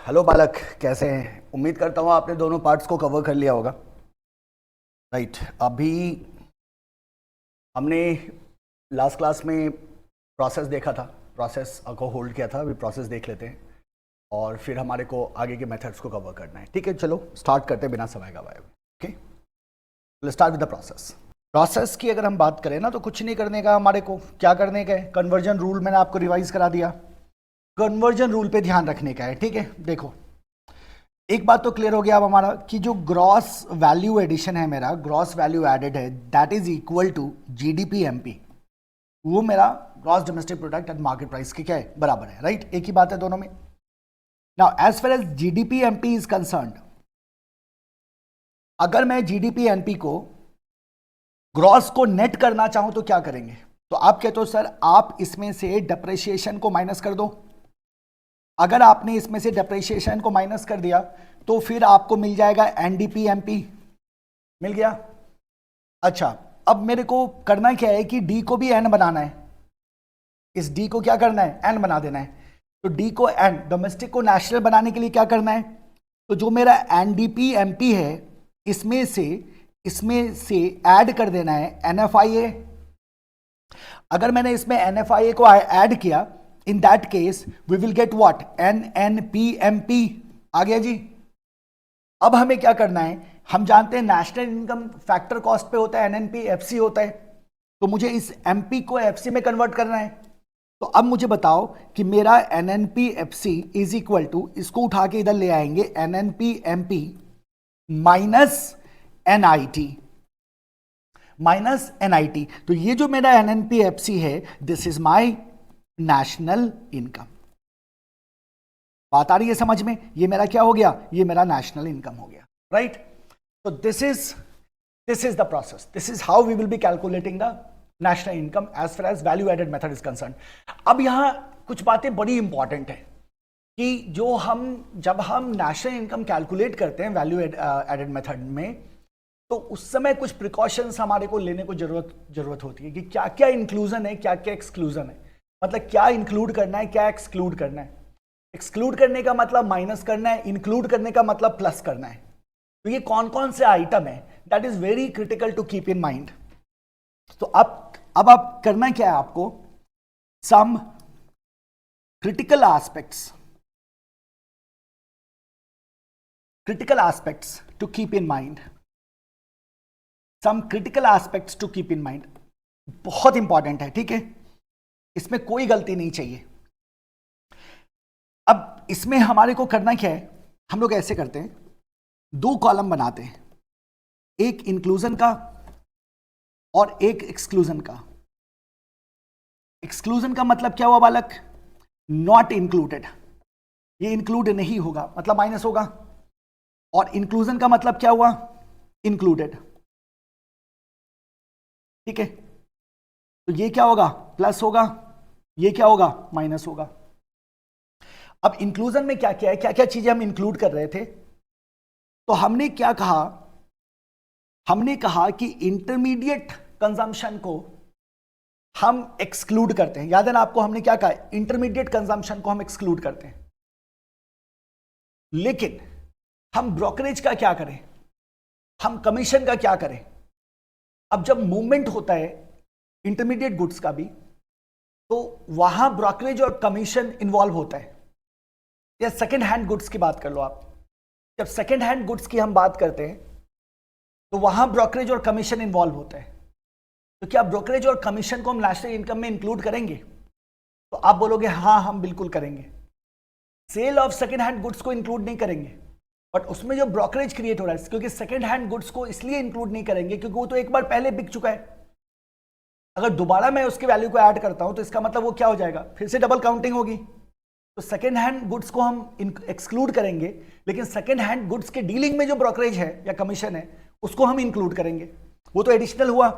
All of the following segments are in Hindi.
हेलो बालक, कैसे हैं? उम्मीद करता हूँ आपने दोनों पार्ट्स को कवर कर लिया होगा। राइट। अभी हमने लास्ट क्लास में प्रोसेस देखा था, प्रोसेस को होल्ड किया था। अभी प्रोसेस देख लेते हैं और फिर हमारे को आगे के मेथड्स को कवर करना है। ठीक है, चलो स्टार्ट करते हैं बिना समय गवाए। Okay, start with the process. Process की अगर हम बात करें ना, तो कुछ नहीं करने का, हमारे को क्या करने का है, कन्वर्जन रूल मैंने आपको रिवाइज करा दिया। कन्वर्जन रूल पे ध्यान रखने का है। ठीक है, देखो एक बात तो क्लियर हो गया अब हमारा कि जो ग्रॉस वैल्यू एडिशन है, मेरा ग्रॉस वैल्यू एडेड है, that is equal to GDP MP. वो मेरा gross domestic product at market price के क्या है, बराबर है। राइट, एक ही बात है दोनों में। Now as far as GDP MP is concerned, अगर मैं जीडीपी एमपी को ग्रॉस को नेट करना चाहूं तो क्या करेंगे? तो आप कहते हो सर आप इसमें से डेप्रिसिएशन को माइनस कर दो। अगर आपने इसमें से डेप्रिसिएशन को माइनस कर दिया तो फिर आपको मिल जाएगा एनडीपी एमपी। मिल गया। अच्छा, अब मेरे को करना क्या है कि डी को भी एन बनाना है। इस डी को क्या करना है, एन बना देना है। तो डी को एन, डोमेस्टिक को नेशनल बनाने के लिए क्या करना है, तो जो मेरा एनडीपी एमपी है इसमें से ऐड कर देना है एनएफआईए। अगर मैंने इसमें एनएफआईए को ऐड किया, in that case we will get what, NNPMP. आ गया जी। अब हमें क्या करना है, हम जानते हैं नेशनल इनकम फैक्टर कॉस्ट पे होता है, एनएनपीएफसी होता है। तो मुझे इस एमपी को एफसी में कन्वर्ट करना है। तो अब मुझे बताओ कि मेरा एनएनपीएफसी इज इक्वल टू, इसको उठा के इधर ले आएंगे, एनएनपीएमपी माइनस एनआईटी, माइनस एनआईटी। तो ये जो मेरा एनएनपीएफसी है, this is my national income. बात आ रही है समझ में? ये मेरा क्या हो गया, ये मेरा नेशनल इनकम हो गया। राइट। तो this is the process, this is how we will be calculating the national income as far as value added method is concern. अब यहां कुछ बातें बड़ी इंपॉर्टेंट है कि जब हम नेशनल इनकम कैलकुलेट करते हैं वैल्यू एडेड मेथड में, तो उस समय कुछ प्रिकॉशंस हमारे को लेने को जरूरत होती है कि क्या क्या इंक्लूजन है, क्या क्या एक्सक्लूजन है। मतलब क्या इंक्लूड करना है, क्या एक्सक्लूड करना है। एक्सक्लूड करने का मतलब माइनस करना है, इंक्लूड करने का मतलब प्लस करना है। तो ये कौन कौन से आइटम है, that is very critical to keep in mind. तो अब आप करना क्या है, आपको some critical aspects to keep in mind, some critical aspects to keep in mind. बहुत इंपॉर्टेंट है, ठीक है, इसमें कोई गलती नहीं चाहिए। अब इसमें हमारे को करना क्या है, हम लोग ऐसे करते हैं, दो कॉलम बनाते हैं, एक इंक्लूजन का और एक एक्सक्लूजन का। एक्सक्लूजन का मतलब क्या हुआ बालक, नॉट इंक्लूडेड, ये इंक्लूड नहीं होगा मतलब माइनस होगा। और इंक्लूजन का मतलब क्या हुआ, इंक्लूडेड। ठीक है, तो ये क्या होगा, प्लस होगा, ये क्या होगा, माइनस होगा। अब इंक्लूजन में क्या क्या है, क्या क्या चीजें हम इंक्लूड कर रहे थे, तो हमने क्या कहा, हमने कहा कि इंटरमीडिएट कंजम्पशन को हम एक्सक्लूड करते हैं। याद है ना आपको, हमने क्या कहा, इंटरमीडिएट कंजम्पशन को हम एक्सक्लूड करते हैं। लेकिन हम ब्रोकरेज का क्या करें, हम कमीशन का क्या करें। अब जब मूवमेंट होता है इंटरमीडिएट गुड्स का भी, तो वहां ब्रोकरेज और कमीशन इन्वॉल्व होता है। या सेकेंड हैंड गुड्स की बात कर लो आप, जब सेकेंड हैंड गुड्स की हम बात करते हैं तो वहां ब्रोकरेज और कमीशन इन्वॉल्व होता है। तो क्या ब्रोकरेज और कमीशन को हम नेशनल इनकम में इंक्लूड करेंगे? तो आप बोलोगे हाँ हम बिल्कुल करेंगे। Sale of second hand goods को इंक्लूड नहीं करेंगे, बट उसमें जो ब्रोकरेज क्रिएट हो रहा है, क्योंकि सेकेंड हैंड गुड्स को इसलिए इंक्लूड नहीं करेंगे क्योंकि वो तो एक बार पहले बिक चुका है। अगर दोबारा मैं उसकी वैल्यू को ऐड करता हूं तो इसका मतलब वो क्या हो जाएगा, फिर से डबल काउंटिंग होगी। तो सेकेंड हैंड गुड्स को हम एक्सक्लूड करेंगे, लेकिन सेकेंड हैंड गुड्स के डीलिंग में जो ब्रोकरेज है या कमीशन है उसको हम इंक्लूड करेंगे, वो तो एडिशनल हुआ।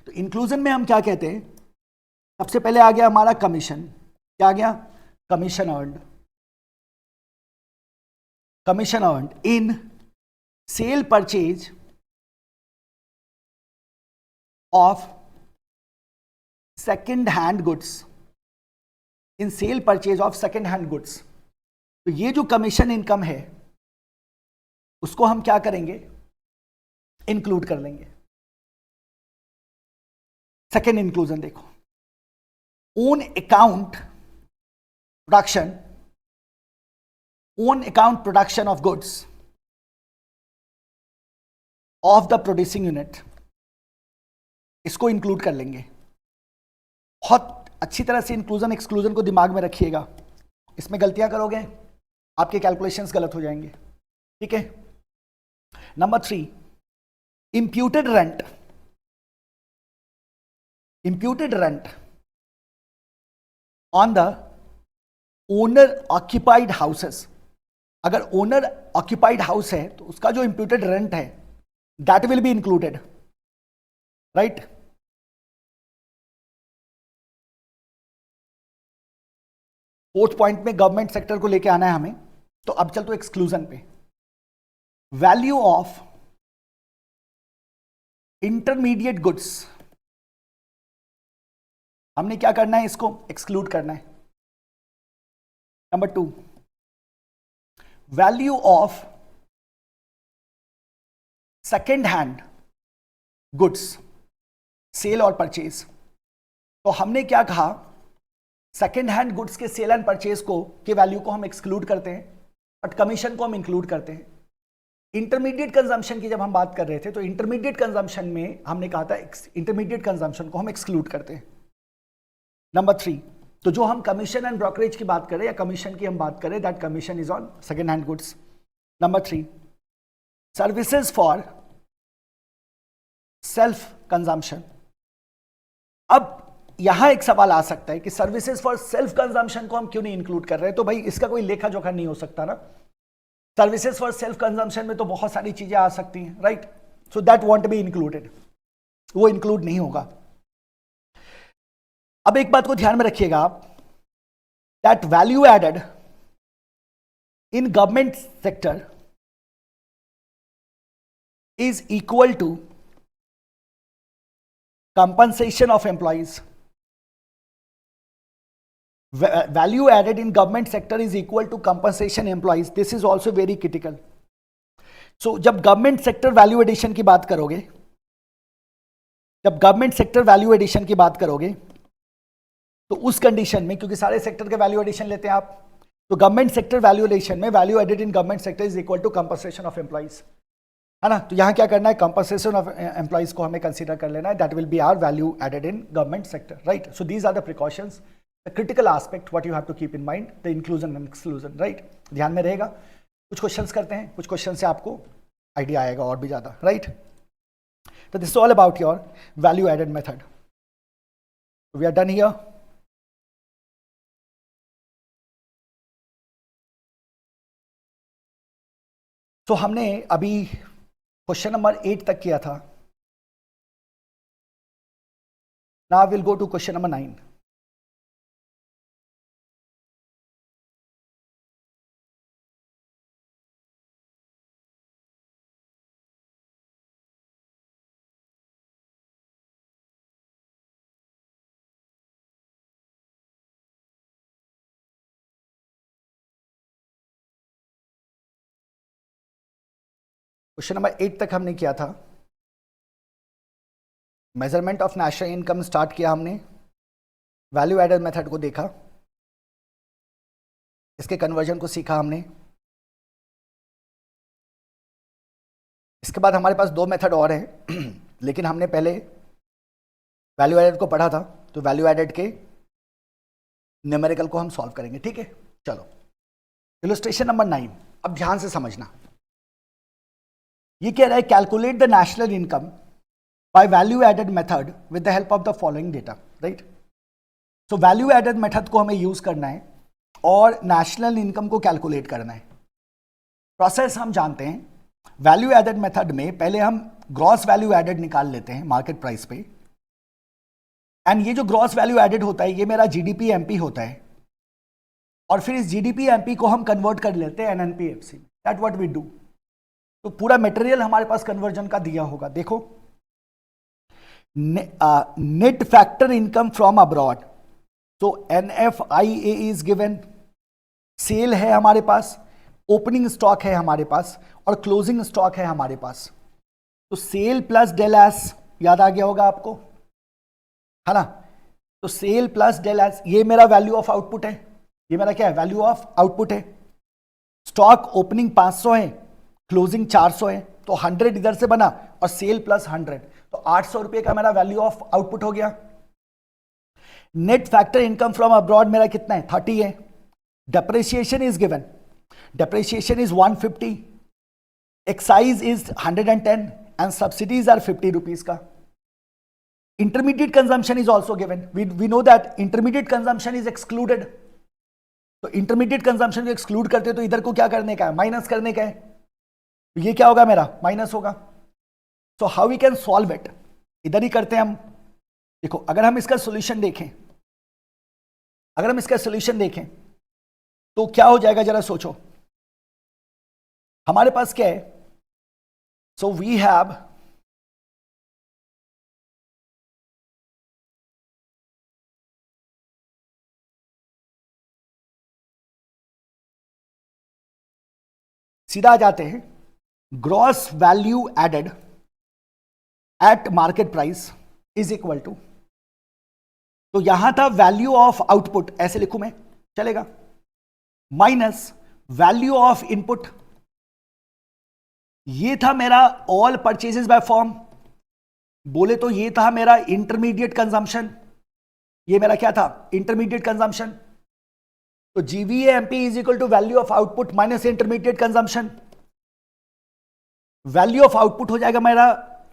तो इंक्लूजन में हम क्या कहते हैं, सबसे पहले आ गया हमारा कमीशन। क्या आ गया, commission earned, commission earned in cell purchase of second hand goods, in cell purchase of second hand goods. तो ये जो कमीशन इनकम है उसको हम क्या करेंगे, इंक्लूड कर लेंगे। सेकेंड इंक्लूजन देखो, own account production, own account production of goods of the producing unit, इसको इंक्लूड कर लेंगे। बहुत अच्छी तरह से इंक्लूजन एक्सक्लूजन को दिमाग में रखिएगा, इसमें गलतियां करोगे आपके कैलकुलेशंस गलत हो जाएंगे, ठीक है। Number 3, imputed rent, imputed rent on the owner occupied houses। अगर ओनर ऑक्यूपाइड हाउस है तो उसका जो imputed rent है that will be included, right? Fourth point में गवर्नमेंट सेक्टर को लेके आना है हमें, तो अब चल तो एक्सक्लूजन पे। वैल्यू ऑफ इंटरमीडिएट गुड्स, हमने क्या करना है, इसको एक्सक्लूड करना है। Number 2, value of second hand goods, sale और परचेज। तो हमने क्या कहा, सेकेंड हैंड गुड्स के सेल एंड परचेज को के वैल्यू को हम एक्सक्लूड करते हैं, बट कमीशन को हम इंक्लूड करते हैं। इंटरमीडिएट कंजम्पशन की जब हम बात कर रहे थे तो इंटरमीडिएट कंजम्पशन में हमने कहा था इंटरमीडिएट कंजम्पशन को हम एक्सक्लूड करते हैं। नंबर 3, तो जो हम कमीशन एंड ब्रोकरेज की बात करें या कमीशन की हम बात करें, that commission is on second hand goods. Number 3, services for self consumption. अब यहां एक सवाल आ सकता है कि सर्विसेज फॉर सेल्फ कंजम्पशन को हम क्यों नहीं इंक्लूड कर रहे, तो भाई इसका कोई लेखा जोखा नहीं हो सकता ना। सर्विसेज फॉर सेल्फ कंजम्पशन में तो बहुत सारी चीजें आ सकती हैं, right? So that won't be included, वो इंक्लूड नहीं होगा। अब एक बात को ध्यान में रखिएगा आप, that value added in government sector is equal to compensation of employees. Value added in government sector is equal to compensation employees. This is also very critical. So जब government sector value addition की बात करोगे, जब government sector value addition की बात करोगे तो उस कंडीशन में, क्योंकि सारे सेक्टर के वैल्यू एडिशन लेते हैं आप, तो गवर्नमेंट सेक्टर वैल्यू एडिशन में value added in government sector is equal to compensation of employees, है ना। तो यहां क्या करना है, कंपनसेशन ऑफ एम्प्लॉइज को हमें कंसीडर कर लेना है, that will be our value added in government sector, right. So these are the precautions, the critical aspect what you have to keep in mind, the inclusion and exclusion, right. ध्यान में रहेगा। कुछ क्वेश्चंस करते हैं, कुछ क्वेश्चन से आपको आइडिया आएगा और भी ज्यादा, राइट। तो this is all about your value added method. We are done here. तो हमने अभी क्वेश्चन नंबर 8 तक किया था। Now will go to question number 9। Question number 8 तक हमने किया था, measurement of national income start किया हमने, वैल्यू एडेड मेथड को देखा, इसके कन्वर्जन को सीखा हमने। इसके बाद हमारे पास 2 मेथड और हैं लेकिन हमने पहले वैल्यू एडेड को पढ़ा था, तो वैल्यू एडेड के न्यूमेरिकल को हम सॉल्व करेंगे, ठीक है। चलो, इलस्ट्रेशन नंबर 9, अब ध्यान से समझना। ये कह रहा है calculate the national income by value added method with the help of the following data, right. So value added method को हमें यूज करना है और नेशनल इनकम को कैलकुलेट करना है। प्रोसेस हम जानते हैं, वैल्यू एडेड मेथड में पहले हम ग्रॉस वैल्यू एडेड निकाल लेते हैं मार्केट प्राइस पे, एंड ये जो ग्रॉस वैल्यू एडेड होता है ये मेरा जीडीपी एमपी होता है, और फिर इस जीडीपी एमपी को हम कन्वर्ट कर लेते हैं एनएनपीएफसी, दैट व्हाट वी डू। तो पूरा मटेरियल हमारे पास कन्वर्जन का दिया होगा, देखो net factor income from abroad, तो एनएफआईए इज गिवन, सेल है हमारे पास, ओपनिंग स्टॉक है हमारे पास, और क्लोजिंग स्टॉक है हमारे पास। तो सेल प्लस डेल एस याद आ गया होगा आपको, है ना। तो सेल प्लस डेल एस, ये मेरा वैल्यू ऑफ आउटपुट है, ये मेरा क्या है, वैल्यू ऑफ आउटपुट है। स्टॉक ओपनिंग 500 है, क्लोजिंग 400 है, तो 100 इधर से बना और सेल प्लस 100, तो 800 रुपए का मेरा वैल्यू ऑफ आउटपुट हो गया। Net factor income from abroad मेरा कितना है, 30 है। Depreciation is given, depreciation is 150, excise is 110 and subsidies are 50 rupees का। Intermediate consumption is also given, we know that intermediate consumption is excluded. तो इंटरमीडिएट कंजम्पशन को एक्सक्लूड करते हो तो इधर को क्या करने का है, माइनस करने का है, तो ये क्या होगा मेरा, माइनस होगा। So how we can solve it, इधर ही करते हैं हम। देखो अगर हम इसका सॉल्यूशन देखें, अगर हम इसका सॉल्यूशन देखें तो क्या हो जाएगा, जरा सोचो। हमारे पास क्या है, सो वी हैव सीधा आ जाते हैं, gross value added at market price is equal to, तो यहां था वैल्यू ऑफ आउटपुट, ऐसे लिखूं मैं, चलेगा, माइनस वैल्यू ऑफ इनपुट, ये था मेरा ऑल परचेजेस बाय फॉर्म, बोले तो ये था मेरा इंटरमीडिएट कंजम्पशन, ये मेरा क्या था, इंटरमीडिएट कंजम्पशन। तो GVAMP is equal to value of output minus intermediate consumption. Value of output हो जाएगा मेरा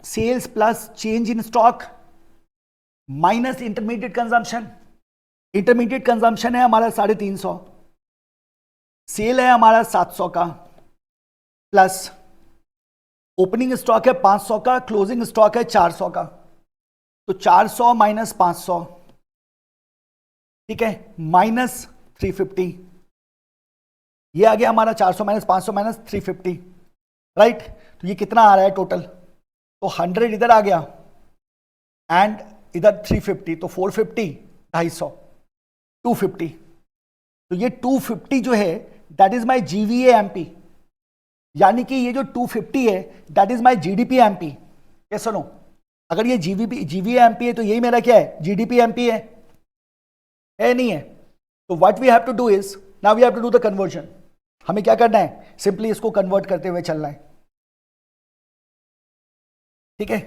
sales plus change in stock minus intermediate consumption. Intermediate consumption है हमारा 350, सेल है हमारा 700 का, प्लस ओपनिंग स्टॉक है 500 का, क्लोजिंग स्टॉक है 400 का, तो 400 माइनस 500, ठीक है, माइनस 350, ये आ गया हमारा 400 माइनस 500 माइनस 350, राइट। तो ये कितना आ रहा है टोटल, तो 100 इधर आ गया एंड इधर 350, तो 450, 250, 250, तो ये 250 जो है दैट इज माय जीवीएएमपी, यानी कि ये जो 250 है दैट इज माय जीडीपीएमपी। ये सुनो, अगर ये जीवीएएमपी है तो यही मेरा क्या है, जीडीपीएमपी है नहीं है। तो what we have to do is, now we have to do the conversion. हमें क्या करना है, सिंपली इसको कन्वर्ट करते हुए चलना है, ठीक है।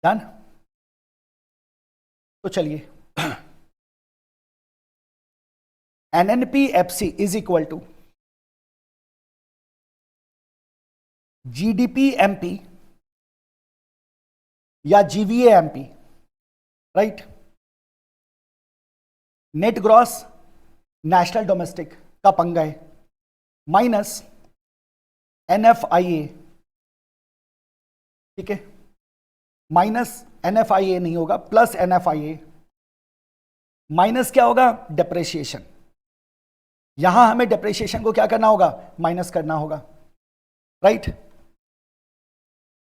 डन, तो चलिए NNPFC is equal to GDPMP या GVAMP, right. Net gross national domestic का पंगा है, माइनस एनएफआईए, ठीक है, माइनस एनएफआईए नहीं होगा, प्लस एनएफआईए, माइनस क्या होगा, डेप्रिसिएशन। यहां हमें डेप्रिसिएशन को क्या करना होगा, माइनस करना होगा, राइट।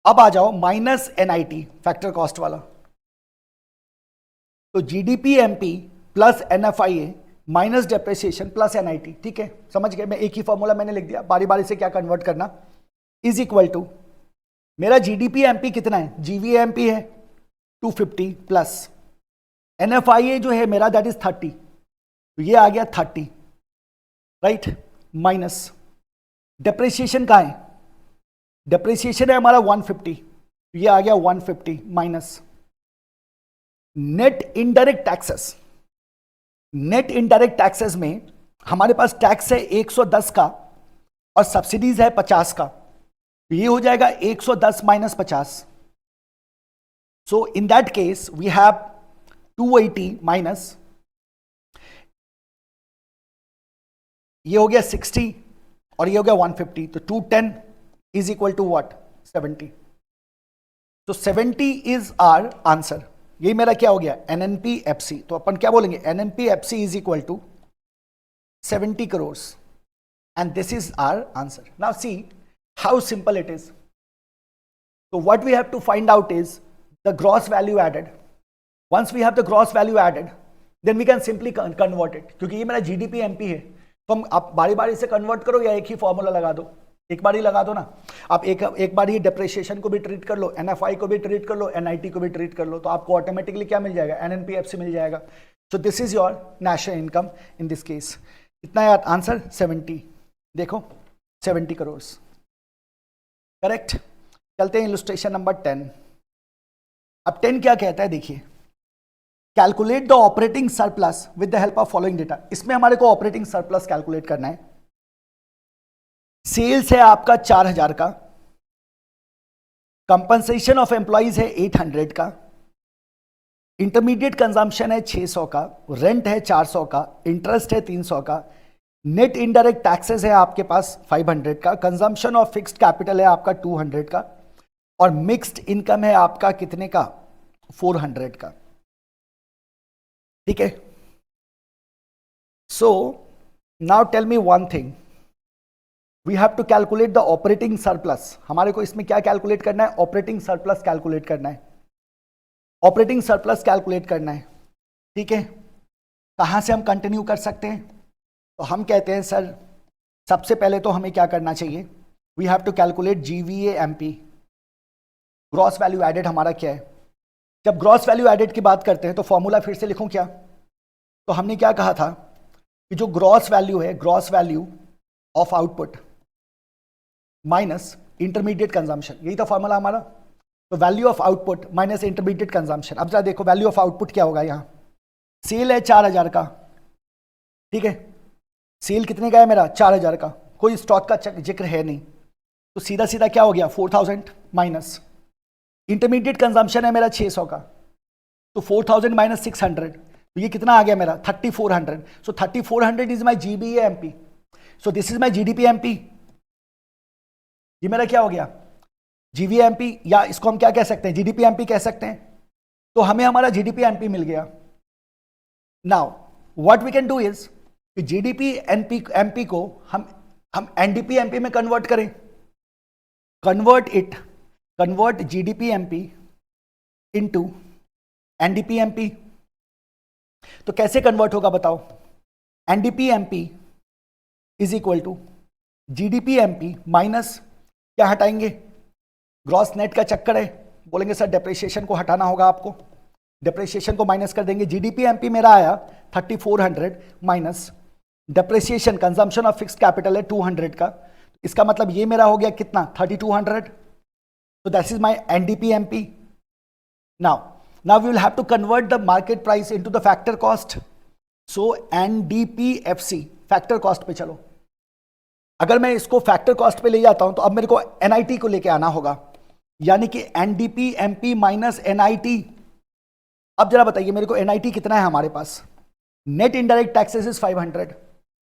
अब आ जाओ माइनस एनआईटी फैक्टर कॉस्ट वाला, तो जीडीपीएमपी plus NFIA minus depreciation plus NIT, ठीक है, समझ गए। मैं एक ही फॉर्मूला मैंने लिख दिया, बारी बारी से क्या कन्वर्ट करना, इज इक्वल टू मेरा जीडीपीएमपी कितना है, जीवीएमपी है 250 प्लस एनएफआईए जो है मेरा दैट इज 30, तो ये आ गया 30, राइट, माइनस डेप्रिसिएशन कहां है, डेप्रिसिएशन है हमारा 150, तो ये आ गया 150 minus net indirect taxes. Net indirect taxes में हमारे पास टैक्स है 110 का और सब्सिडीज है 50 का, तो ये हो जाएगा 110 minus 50। So in that case we have 280 minus, ये हो गया 60 और ये हो गया 150, तो 210 इज इक्वल टू व्हाट, 70। तो 70 इज आवर आंसर। ये मेरा क्या हो गया, एनएनपीएफसी। तो अपन क्या बोलेंगे, NNPFC is equal to 70 crore and this is our answer. Now see how simple it is. So what we have to find out is the gross value added. Once we have the gross value added, then we can simply convert it. क्योंकि ये मेरा GDP MP है, तो हम आप बारी बारी से कन्वर्ट करो या एक ही फॉर्मूला लगा दो, एक बार ही लगा दो ना. आप एक बार ही डेप्रिसिएशन को भी ट्रीट कर लो, NFI को भी ट्रीट कर लो, NIT को भी ट्रीट कर लो, तो आपको ऑटोमेटिकली क्या मिल जाएगा, NNPFC मिल जाएगा. सो this is your national income in this case. इतना है आंसर 70. देखो 70 करोड़. करेक्ट. चलते हैं इलस्ट्रेशन नंबर 10. अब 10 क्या कहता है देखिए, calculate the operating surplus with the help of following data. इसमें हमारे को ऑपरेटिंग सरप्लस कैलकुलेट करना है. सेल्स है आपका 4000 का, कंपनसेशन ऑफ एम्प्लॉइज है 800 का, इंटरमीडिएट कंजम्पशन है 600 का, रेंट है 400 का, इंटरेस्ट है 300 का, नेट इनडायरेक्ट टैक्सेस है आपके पास 500 का, कंजम्पशन ऑफ फिक्स्ड कैपिटल है आपका 200 का, और मिक्स्ड इनकम है आपका कितने का, 400 का. ठीक है. So now tell me one thing, we have to calculate the operating surplus. हमारे को इसमें क्या कैलकुलेट करना है, ऑपरेटिंग सरप्लस कैलकुलेट करना है. ऑपरेटिंग सरप्लस कैलकुलेट करना है. ठीक है. कहां से हम कंटिन्यू कर सकते हैं, तो हम कहते हैं सर सबसे पहले तो हमें क्या करना चाहिए, we have to calculate GVA-MP. Gross value added हमारा क्या है. जब ग्रॉस वैल्यू एडेड की बात करते हैं तो फॉर्मूला फिर से लिखूं क्या, तो हमने क्या कहा था कि जो ग्रॉस वैल्यू है, gross value of output minus intermediate consumption, यही था फॉर्मूला हमारा. तो value of output minus intermediate consumption. अब जरा देखो वैल्यू ऑफ आउटपुट क्या होगा. यहाँ सेल है 4000 का. ठीक है. सेल कितने का है मेरा, 4000 का, कोई स्टॉक का जिक्र है नहीं, तो सीधा सीधा क्या हो गया 4000 माइनस इंटरमीडिएट कंजम्पशन है मेरा 600 का, तो 4000 माइनस 600, तो ये कितना आ गया मेरा 3400. सो 3400 is my GVA-MP. So this is my GDP-MP. ये मेरा क्या हो गया GVA-MP, या इसको हम क्या कह सकते हैं, GDP-MP कह सकते हैं. तो हमें हमारा GDP-MP मिल गया. Now what we can do is GDP-MP को हम NDP-MP में कन्वर्ट करें. Convert GDP-MP into NDP-MP. तो कैसे कन्वर्ट होगा बताओ. NDP-MP is equal to GDP-MP minus क्या हटाएंगे, ग्रॉस नेट का चक्कर है, बोलेंगे सर डेप्रिसिएशन को हटाना होगा आपको, डेप्रिसिएशन को माइनस कर देंगे. GDP-MP मेरा आया 3400 minus depreciation, consumption of fixed capital है 200 का, इसका मतलब ये मेरा हो गया कितना 3200. So that is my NDP-MP. Now we will have to convert the market price into the factor cost. So NDP-FC factor cost पे चलो. अगर मैं इसको factor cost पे ले जाता हूं तो अब मेरे को NIT को लेके आना होगा, यानी कि NDP-MP माइनस NIT. अब जरा बताइए मेरे को NIT कितना है हमारे पास, नेट इनडायरेक्ट टैक्सेस इज 500,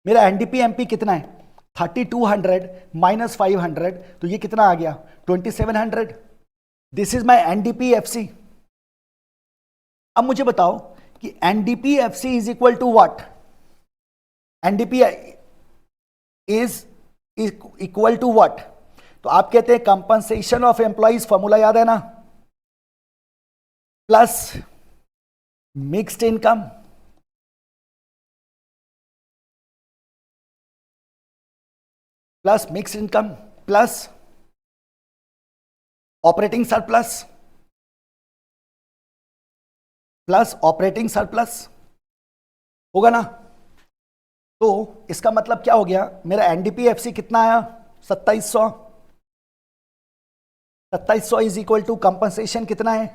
मेरा NDP-MP कितना है 3200 माइनस 500, तो ये कितना आ गया 2700. This is my NDP-FC. अब मुझे बताओ कि NDP-FC is equal to what, NDP is equal to what. तो आप कहते हैं कंपनसेशन ऑफ एम्प्लॉइज, फॉर्मूला याद है ना, plus mixed income plus mixed income plus operating surplus plus operating surplus होगा ना. तो इसका मतलब क्या हो गया, मेरा NDP-FC कितना आया 2700. 2700 इज इक्वल टू कंपनसेशन कितना है,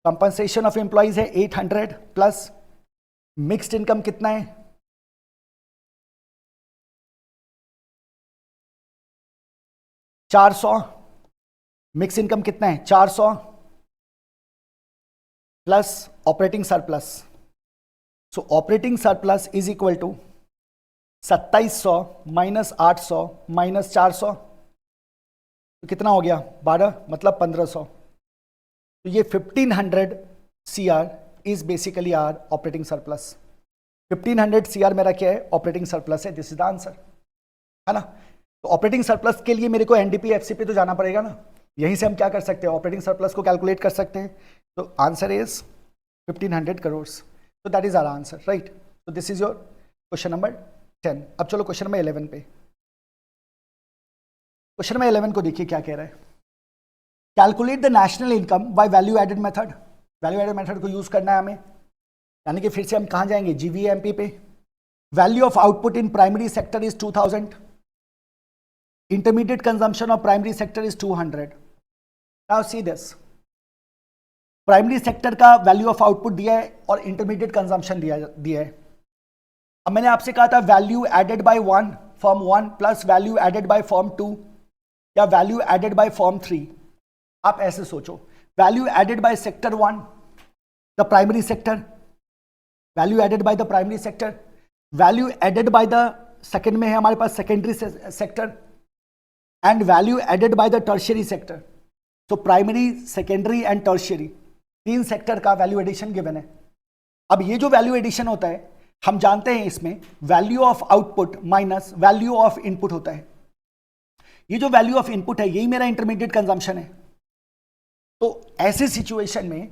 कंपनसेशन ऑफ एम्प्लॉइज है 800 प्लस मिक्स्ड इनकम कितना है 400, मिक्स इनकम कितना है 400 plus operating surplus. So operating surplus is equal to 2700 minus 800 minus 400, तो कितना हो गया 12, मतलब 1500. तो ये 1500 CR is basically our operating surplus. 1500 CR मेरा क्या है, ऑपरेटिंग सरप्लस है. दिस इज द आंसर, है ना. तो ऑपरेटिंग सरप्लस के लिए मेरे को NDP-FC पे तो जाना पड़ेगा ना. यहीं से हम क्या कर सकते हैं, ऑपरेटिंग सरप्लस को कैलकुलेट कर सकते हैं। तो आंसर इज 1500 करोड़। तो that is our answer, right. तो this is your question number 10। अब चलो क्वेश्चन नंबर 11 पे। क्वेश्चन नंबर 11 को देखिए क्या कह रहा है। Calculate the national income by value added method. Value added method को यूज करना है हमें, यानी कि फिर से हम कहां जाएंगे, जीवीएमपी पे। Value of output in primary sector is 2000, intermediate consumption of primary sector is 200। Now see this, primary sector का वैल्यू ऑफ आउटपुट दिया है और इंटरमीडिएट कंजम्पशन दिया है। अब मैंने आपसे कहा था value added by one, firm 1 plus value added by firm 2 या वैल्यू एडेड बाय फॉर्म 3। आप ऐसे सोचो, value added by sector 1 the primary sector, value added by the primary sector, value added by the second में है हमारे पास secondary sector, and value added by the tertiary sector. तो primary, secondary and tertiary, 3 sector का वैल्यू एडिशन गिवन है। अब ये जो वैल्यू एडिशन होता है, हम जानते हैं इसमें value of output minus value of input होता है। ये जो वैल्यू ऑफ इनपुट है यही मेरा इंटरमीडिएट कंजम्पशन है। तो ऐसे सिचुएशन में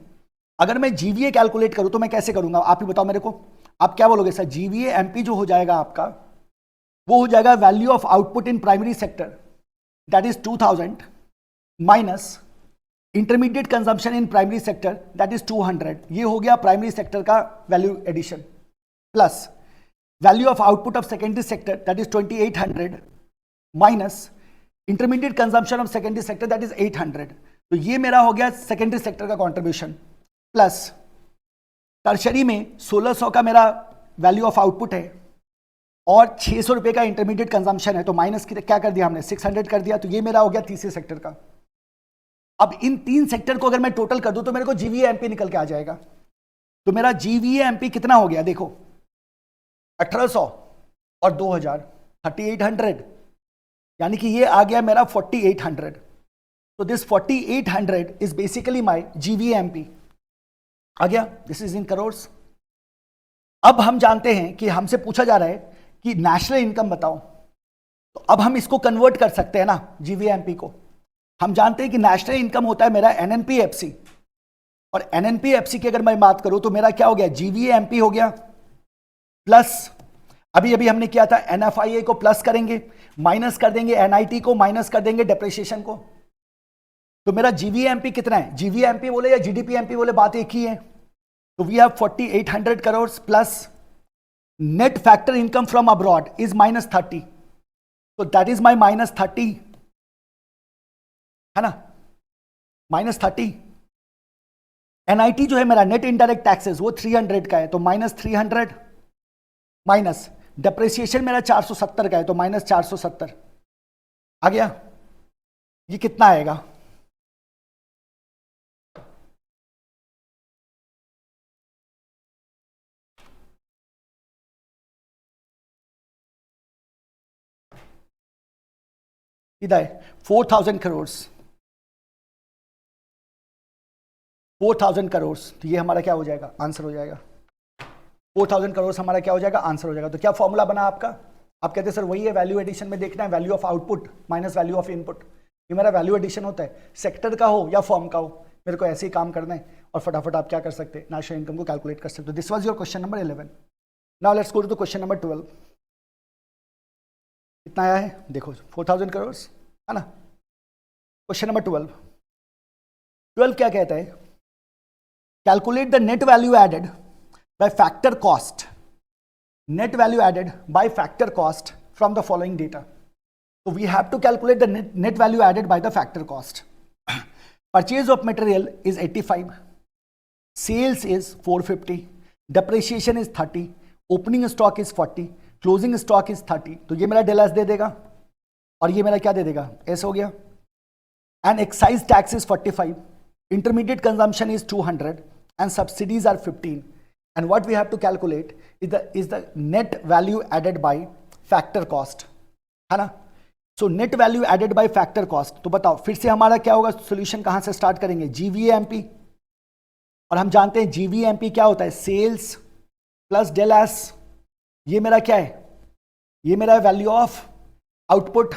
अगर मैं जीवीए कैलकुलेट करूं तो मैं कैसे करूंगा, आप ही बताओ मेरे को। आप क्या बोलोगे सर, जीवीए एमपी जो हो जाएगा आपका, वो हो जाएगा value of output in primary sector that is 2000 minus intermediate consumption in primary sector that is 200। ये हो गया प्राइमरी सेक्टर का value addition, plus value of output of secondary sector that is 2800 minus intermediate consumption of secondary sector that is 800। तो ये मेरा हो गया सेकेंडरी सेक्टर का कंट्रीब्यूशन, प्लस टर्शरी में 1600 का मेरा वैल्यू ऑफ आउटपुट है और 600 रुपए का इंटरमीडिएट कंजम्पशन है। तो माइनस क्या कर दिया हमने, 600 कर दिया। तो ये मेरा हो गया तीसरे सेक्टर का। अब इन 3 सेक्टर को अगर मैं टोटल कर दूं तो मेरे को जीवीएमपी निकल के आ जाएगा। तो मेरा जीवीएमपी कितना हो गया, देखो 1800 और 2000, 3800, यानी कि ये आ गया मेरा 4800। तो this 4800 is basically my GVMP आ गया। This is in crores. अब हम जानते हैं कि हमसे पूछा जा रहा है कि नेशनल इनकम बताओ, तो अब हम इसको कन्वर्ट कर सकते हैं ना जीवीएमपी को। हम जानते हैं कि नेशनल इनकम होता है मेरा एनएनपीएफसी, और एनएनपीएफसी की अगर मैं बात करूं तो मेरा क्या हो गया, जीवीएमपी हो गया, प्लस अभी अभी हमने किया था एनएफआईए को प्लस करेंगे, माइनस कर देंगे एनआईटी को, माइनस कर देंगे डेप्रिसिएशन को। तो मेरा जीवीएमपी कितना है, जीवीएमपी बोले या जीडीपीएमपी बोले बात एक ही है। तो we have 4800 crore plus net factor income from abroad is -30। तो दैट इज माय -30, है ना, -30। एनआईटी जो है मेरा नेट इनडायरेक्ट टैक्सेस वो 300 का है, तो -300 माइनस डेप्रिसिएशन मेरा 470 का है, तो -470 आ गया। ये कितना आएगा, इधर 4000 करोड़, 4000 करोड़। तो ये हमारा क्या हो जाएगा, आंसर हो जाएगा। 4000 करोड़ हमारा क्या हो जाएगा, आंसर हो जाएगा। तो क्या फॉर्मूला बना आपका, आप कहते हैं सर वही है, वैल्यू एडिशन में देखना है value of output minus value of input. ये मेरा वैल्यू एडिशन होता है, सेक्टर का हो या फॉर्म का हो, मेरे को ऐसे ही काम करना है और फटाफट आप क्या कर सकते हैं, नेशनल इनकम को कैलकुलेट कर सकते हो। This was your question number 11। Now let's go to the question number 12। कितना आया है देखो, 4000 करोड़, है ना। क्वेश्चन नंबर 12 क्या कहता है, calculate the net value added by factor cost, net value added by factor cost from the following data. So we have to calculate the net value added by the factor cost. Purchase of material is 85, sales is 450, depreciation is 30, opening stock is 40, closing stock is 30. तो ये मेरा डेल एस दे देगा और ये मेरा क्या दे देगा, एस हो गया। And excise tax is 45, intermediate consumption is 200, and subsidies are 15. And what we have to calculate is the net value added by factor cost, है ना। So net value added by factor cost. तो बताओ फिर से हमारा क्या होगा, सॉल्यूशन कहां से स्टार्ट करेंगे, जीवीएमपी, और हम जानते हैं जीवीएमपी क्या होता है, सेल्स प्लस डेल एस। ये मेरा क्या है, ये मेरा वैल्यू ऑफ आउटपुट,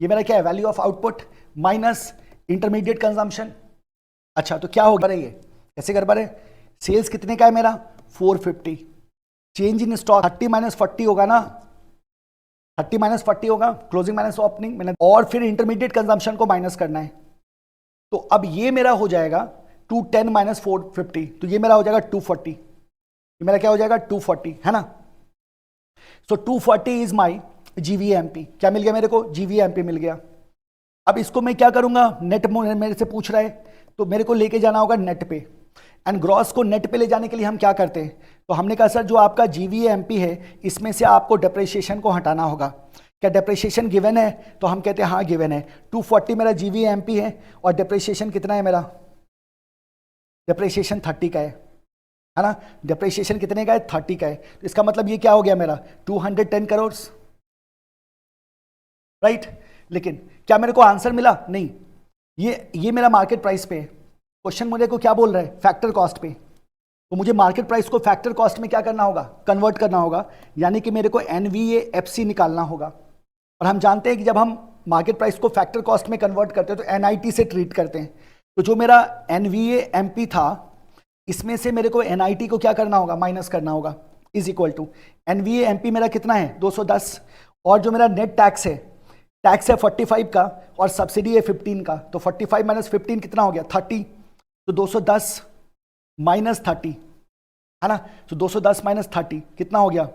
ये मेरा क्या है, value of output minus intermediate consumption. अच्छा तो क्या होगा ये, कैसे कर पा रहे, सेल्स कितने का है मेरा 450, चेंज इन स्टॉक 30 माइनस 40 होगा ना, 30 माइनस 40 होगा, क्लोजिंग माइनस ओपनिंग मैंने, और फिर इंटरमीडिएट कंजम्पशन को माइनस करना है। तो अब ये मेरा हो जाएगा 210 माइनस 450, तो ये मेरा हो जाएगा 240, ये मेरा क्या हो जाएगा 240 है ना। सो 240 इज माई जीवीएमपी, क्या मिल गया मेरे को, जीवीएमपी मिल गया। अब इसको मैं क्या करूंगा, नेट मेरे से पूछ रहा है तो मेरे को लेके जाना होगा नेट पे, एंड ग्रॉस को नेट पे ले जाने के लिए हम क्या करते हैं, तो हमने कहा सर जो आपका जीवीएमपी है इसमें से आपको डेप्रिसिएशन को हटाना होगा। क्या डेप्रिसिएशन गिवन है, तो हम कहते हैं हाँ गिवन है, 240 मेरा जीवीएमपी है और डेप्रिसिएशन कितना है मेरा, डेप्रिसिएशन 30 का है ना, डेप्रिसिएशन कितने का है 30 का है। तो इसका मतलब ये क्या हो गया मेरा 210 करोड़, राइट। लेकिन क्या मेरे को आंसर मिला, नहीं, ये मेरा मार्केट प्राइस पे है, क्वेश्चन मुझे को क्या बोल रहा है फैक्टर कॉस्ट पे, तो मुझे मार्केट प्राइस को फैक्टर कॉस्ट में क्या करना होगा, कन्वर्ट करना होगा, यानी कि मेरे को एनवीएएफसी निकालना होगा। और हम जानते हैं कि जब हम मार्केट प्राइस को फैक्टर कॉस्ट में कन्वर्ट करते हैं तो एनआईटी से ट्रीट करते हैं। तो जो मेरा एनवीएएमपी था इसमें से मेरे को एनआईटी को क्या करना होगा, माइनस करना होगा, इज इक्वल टू एनवीएएमपी मेरा कितना है 210, और जो मेरा नेट टैक्स है 45 का और सब्सिडी है 15 का, तो 45 माइनस 15 कितना हो गया 30, तो 210 माइनस 30 है ना, तो 210 माइनस 30 कितना हो गया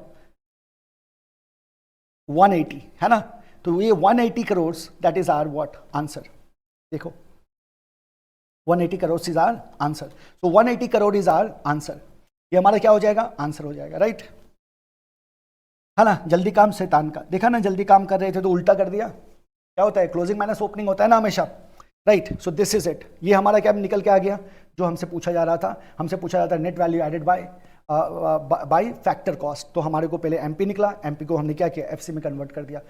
180 है ना। तो ये 180 crore that is our what answer, देखो 180 करोड़ इज आर आंसर, तो 180 करोड़ इज आर आंसर, ये हमारा क्या हो जाएगा आंसर हो जाएगा, राइट है ना। जल्दी काम शैतान का, देखा ना जल्दी काम कर रहे थे तो उल्टा कर दिया, क्या होता है क्लोजिंग माइनस ओपनिंग होता है ना हमेशा, right. So this is it, ये हमारा क्या निकल के आ गया जो हमसे पूछा जा रहा था, हमसे पूछा जाता है net value added by factor cost, तो हमारे को पहले एमपी निकला, एमपी को हमने क्या किया एफसी में कन्वर्ट कर दिया।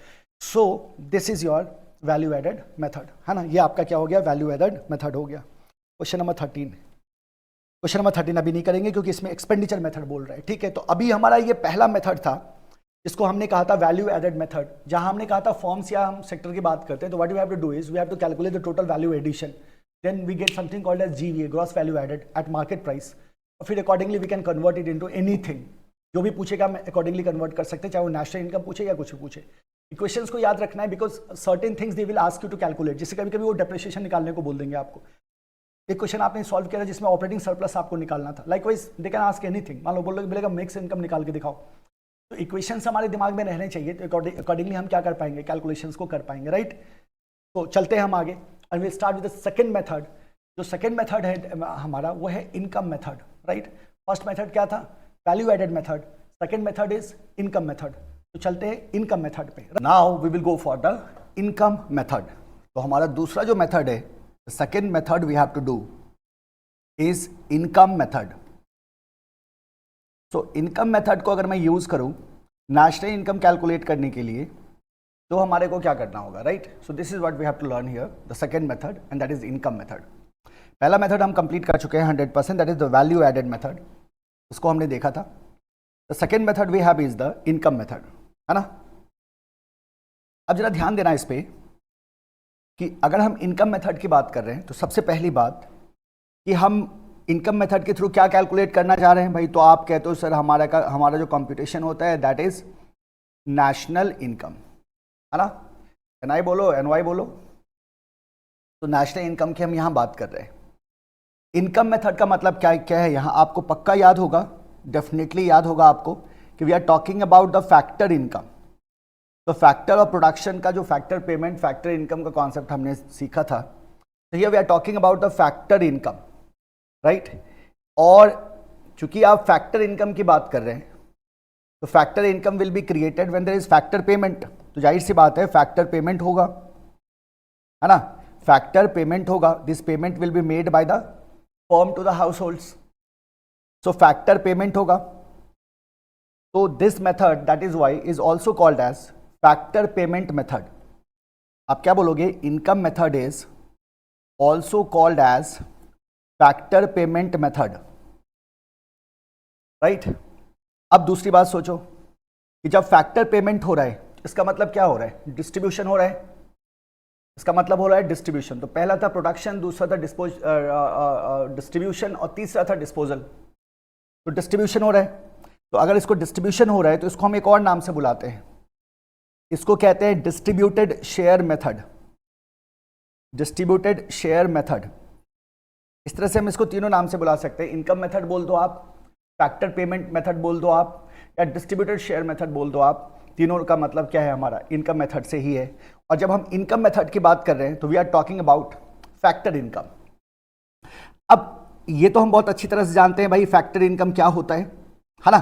So this is your value added method है ना, ये आपका क्या हो गया वैल्यू एडेड मेथड हो गया। क्वेश्चन नंबर 13, क्वेश्चन नंबर 13 अभी नहीं करेंगे क्योंकि इसमें एक्सपेंडिचर मेथड बोल रहा है, ठीक है। तो अभी हमारा ये पहला मेथड था जिसको हमने कहा था वैल्यू एडेड मेथड, जहां हमने कहा था फॉर्म्स या हम सेक्टर की बात करते हैं तो what we have to do is we have to calculate the total value addition, then we get something called as GVA gross value added at market price, और फिर accordingly we can convert it into anything, जो भी पूछेगा हम अकॉर्डिंगली कन्वर्ट कर सकते हैं, चाहे वो नेशनल इनकम पूछे या कुछ भी पूछे। इक्वेशंस को याद रखना है because certain things they will ask you to calculate, जैसे कभी कभी वो डेप्रिसिएशन निकालने को बोल देंगे आपको। एक क्वेश्चन आपने सॉल्व किया था जिसमें ऑपरेटिंग सरप्लस आपको निकालना था, likewise they can ask anything, मान लो बोलेगा मिक्स इनकम निकाल के दिखाओ, तो इक्वेशंस हमारे दिमाग में रहने चाहिए, तो अकॉर्डिंगली हम क्या कर पाएंगे कैलकुलेशंस को कर पाएंगे, राइट। तो चलते हैं हम आगे और will start with the second method. जो सेकंड मेथड है हमारा वो है income method, right. First method क्या था value added method, second method is income method. तो चलते हैं इनकम मेथड पे, now we will go for the income method. तो हमारा दूसरा जो मेथड है second method we have to do is income method. So income method को अगर मैं यूज करूं नेशनल इनकम कैलकुलेट करने के लिए तो हमारे को क्या करना होगा, right. So this is what we have to learn here, the second method and that is income method. पहला मेथड हम कंप्लीट कर चुके हैं 100%, that is the value added method, उसको हमने देखा था। The second method we have is the income method, है ना। अब जरा ध्यान देना इस पे कि अगर हम इनकम मेथड की बात कर रहे हैं तो सबसे पहली बात कि हम इनकम मेथड के थ्रू क्या कैलकुलेट करना चाह रहे हैं भाई, तो आप कहते हो सर हमारा जो कंप्यूटेशन होता है दैट इज नेशनल इनकम, है ना। एनआई बोलो एनवाई बोलो, तो नेशनल इनकम की हम यहां बात कर रहे हैं। इनकम मेथड का मतलब क्या है यहां आपको पक्का याद होगा, डेफिनेटली याद होगा आपको कि we are talking about the factor income. तो फैक्टर और प्रोडक्शन का जो फैक्टर पेमेंट फैक्टर इनकम का कॉन्सेप्ट हमने सीखा था, तो here we are talking about the factor income, right. और चूंकि आप फैक्टर इनकम की बात कर रहे हैं तो factor income will be created when there is factor payment, तो जाहिर सी बात है फैक्टर पेमेंट होगा, है ना। फैक्टर पेमेंट होगा, this payment will be made by the firm to the households, so factor payment होगा। तो this method that is why is also called as factor payment method. आप क्या बोलोगे, income method is also called as factor payment method, right. अब दूसरी बात सोचो कि जब फैक्टर पेमेंट हो रहा है इसका मतलब क्या हो रहा है, डिस्ट्रीब्यूशन हो रहा है, इसका मतलब हो रहा है डिस्ट्रीब्यूशन। तो पहला था प्रोडक्शन, दूसरा था डिस्ट्रीब्यूशन और तीसरा था डिस्पोजल। तो डिस्ट्रीब्यूशन हो रहा है, तो अगर इसको डिस्ट्रीब्यूशन हो रहा है तो इसको हम एक और नाम से बुलाते हैं, इसको कहते हैं distributed share method. Distributed share method, इस तरह से हम इसको तीनों नाम से बुला सकते हैं। इनकम मेथड बोल दो आप, फैक्टर पेमेंट मेथड बोल दो आप, या डिस्ट्रीब्यूटेड शेयर मेथड बोल दो आप। तीनों का मतलब क्या है, हमारा इनकम मेथड से ही है। और जब हम इनकम मेथड की बात कर रहे हैं तो we are talking about factor income. अब ये तो हम बहुत अच्छी तरह से जानते हैं भाई फैक्टर इनकम क्या होता है ना।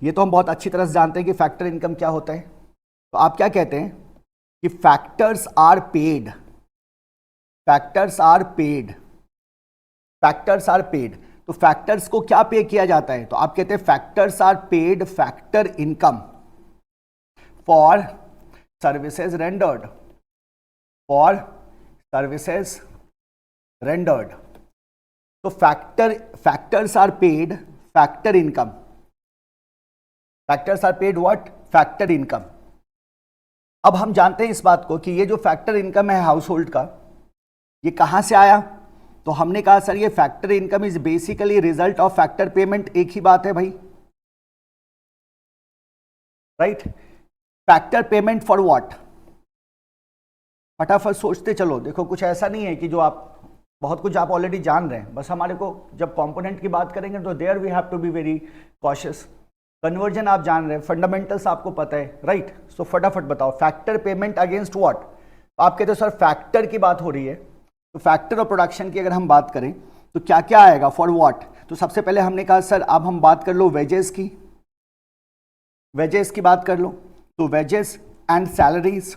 ये तो हम बहुत अच्छी तरह से जानते हैं कि फैक्टर इनकम क्या होता है। तो आप क्या कहते हैं कि factors are paid, factors are paid, factors are paid. तो फैक्टर्स को क्या पे किया जाता है, तो आप कहते हैं factors are paid factor income for services rendered, for services rendered. तो factors are paid factor income, factors are paid what, factor income. अब हम जानते हैं इस बात को कि ये जो फैक्टर इनकम है हाउस होल्ड का, ये कहां से आया। तो हमने कहा सर ये factor income is basically result of factor payment. एक ही बात है भाई, right. Factor payment for what, फटाफट सोचते चलो। देखो कुछ ऐसा नहीं है कि जो आप बहुत कुछ आप ऑलरेडी जान रहे हैं, बस हमारे को जब कंपोनेंट की बात करेंगे तो there we have to be very cautious. Conversion आप जान रहे हैं, फंडामेंटल्स आपको पता है, राइट। सो फटाफट बताओ फैक्टर पेमेंट अगेंस्ट व्हाट। तो आप कहते हो सर फैक्टर की बात हो रही है, तो फैक्टर और प्रोडक्शन की अगर हम बात करें तो क्या क्या आएगा, फॉर व्हाट। तो सबसे पहले हमने कहा सर अब हम बात कर लो वेजेस की, वेजेस की बात कर लो। तो वेजेस एंड सैलरीज,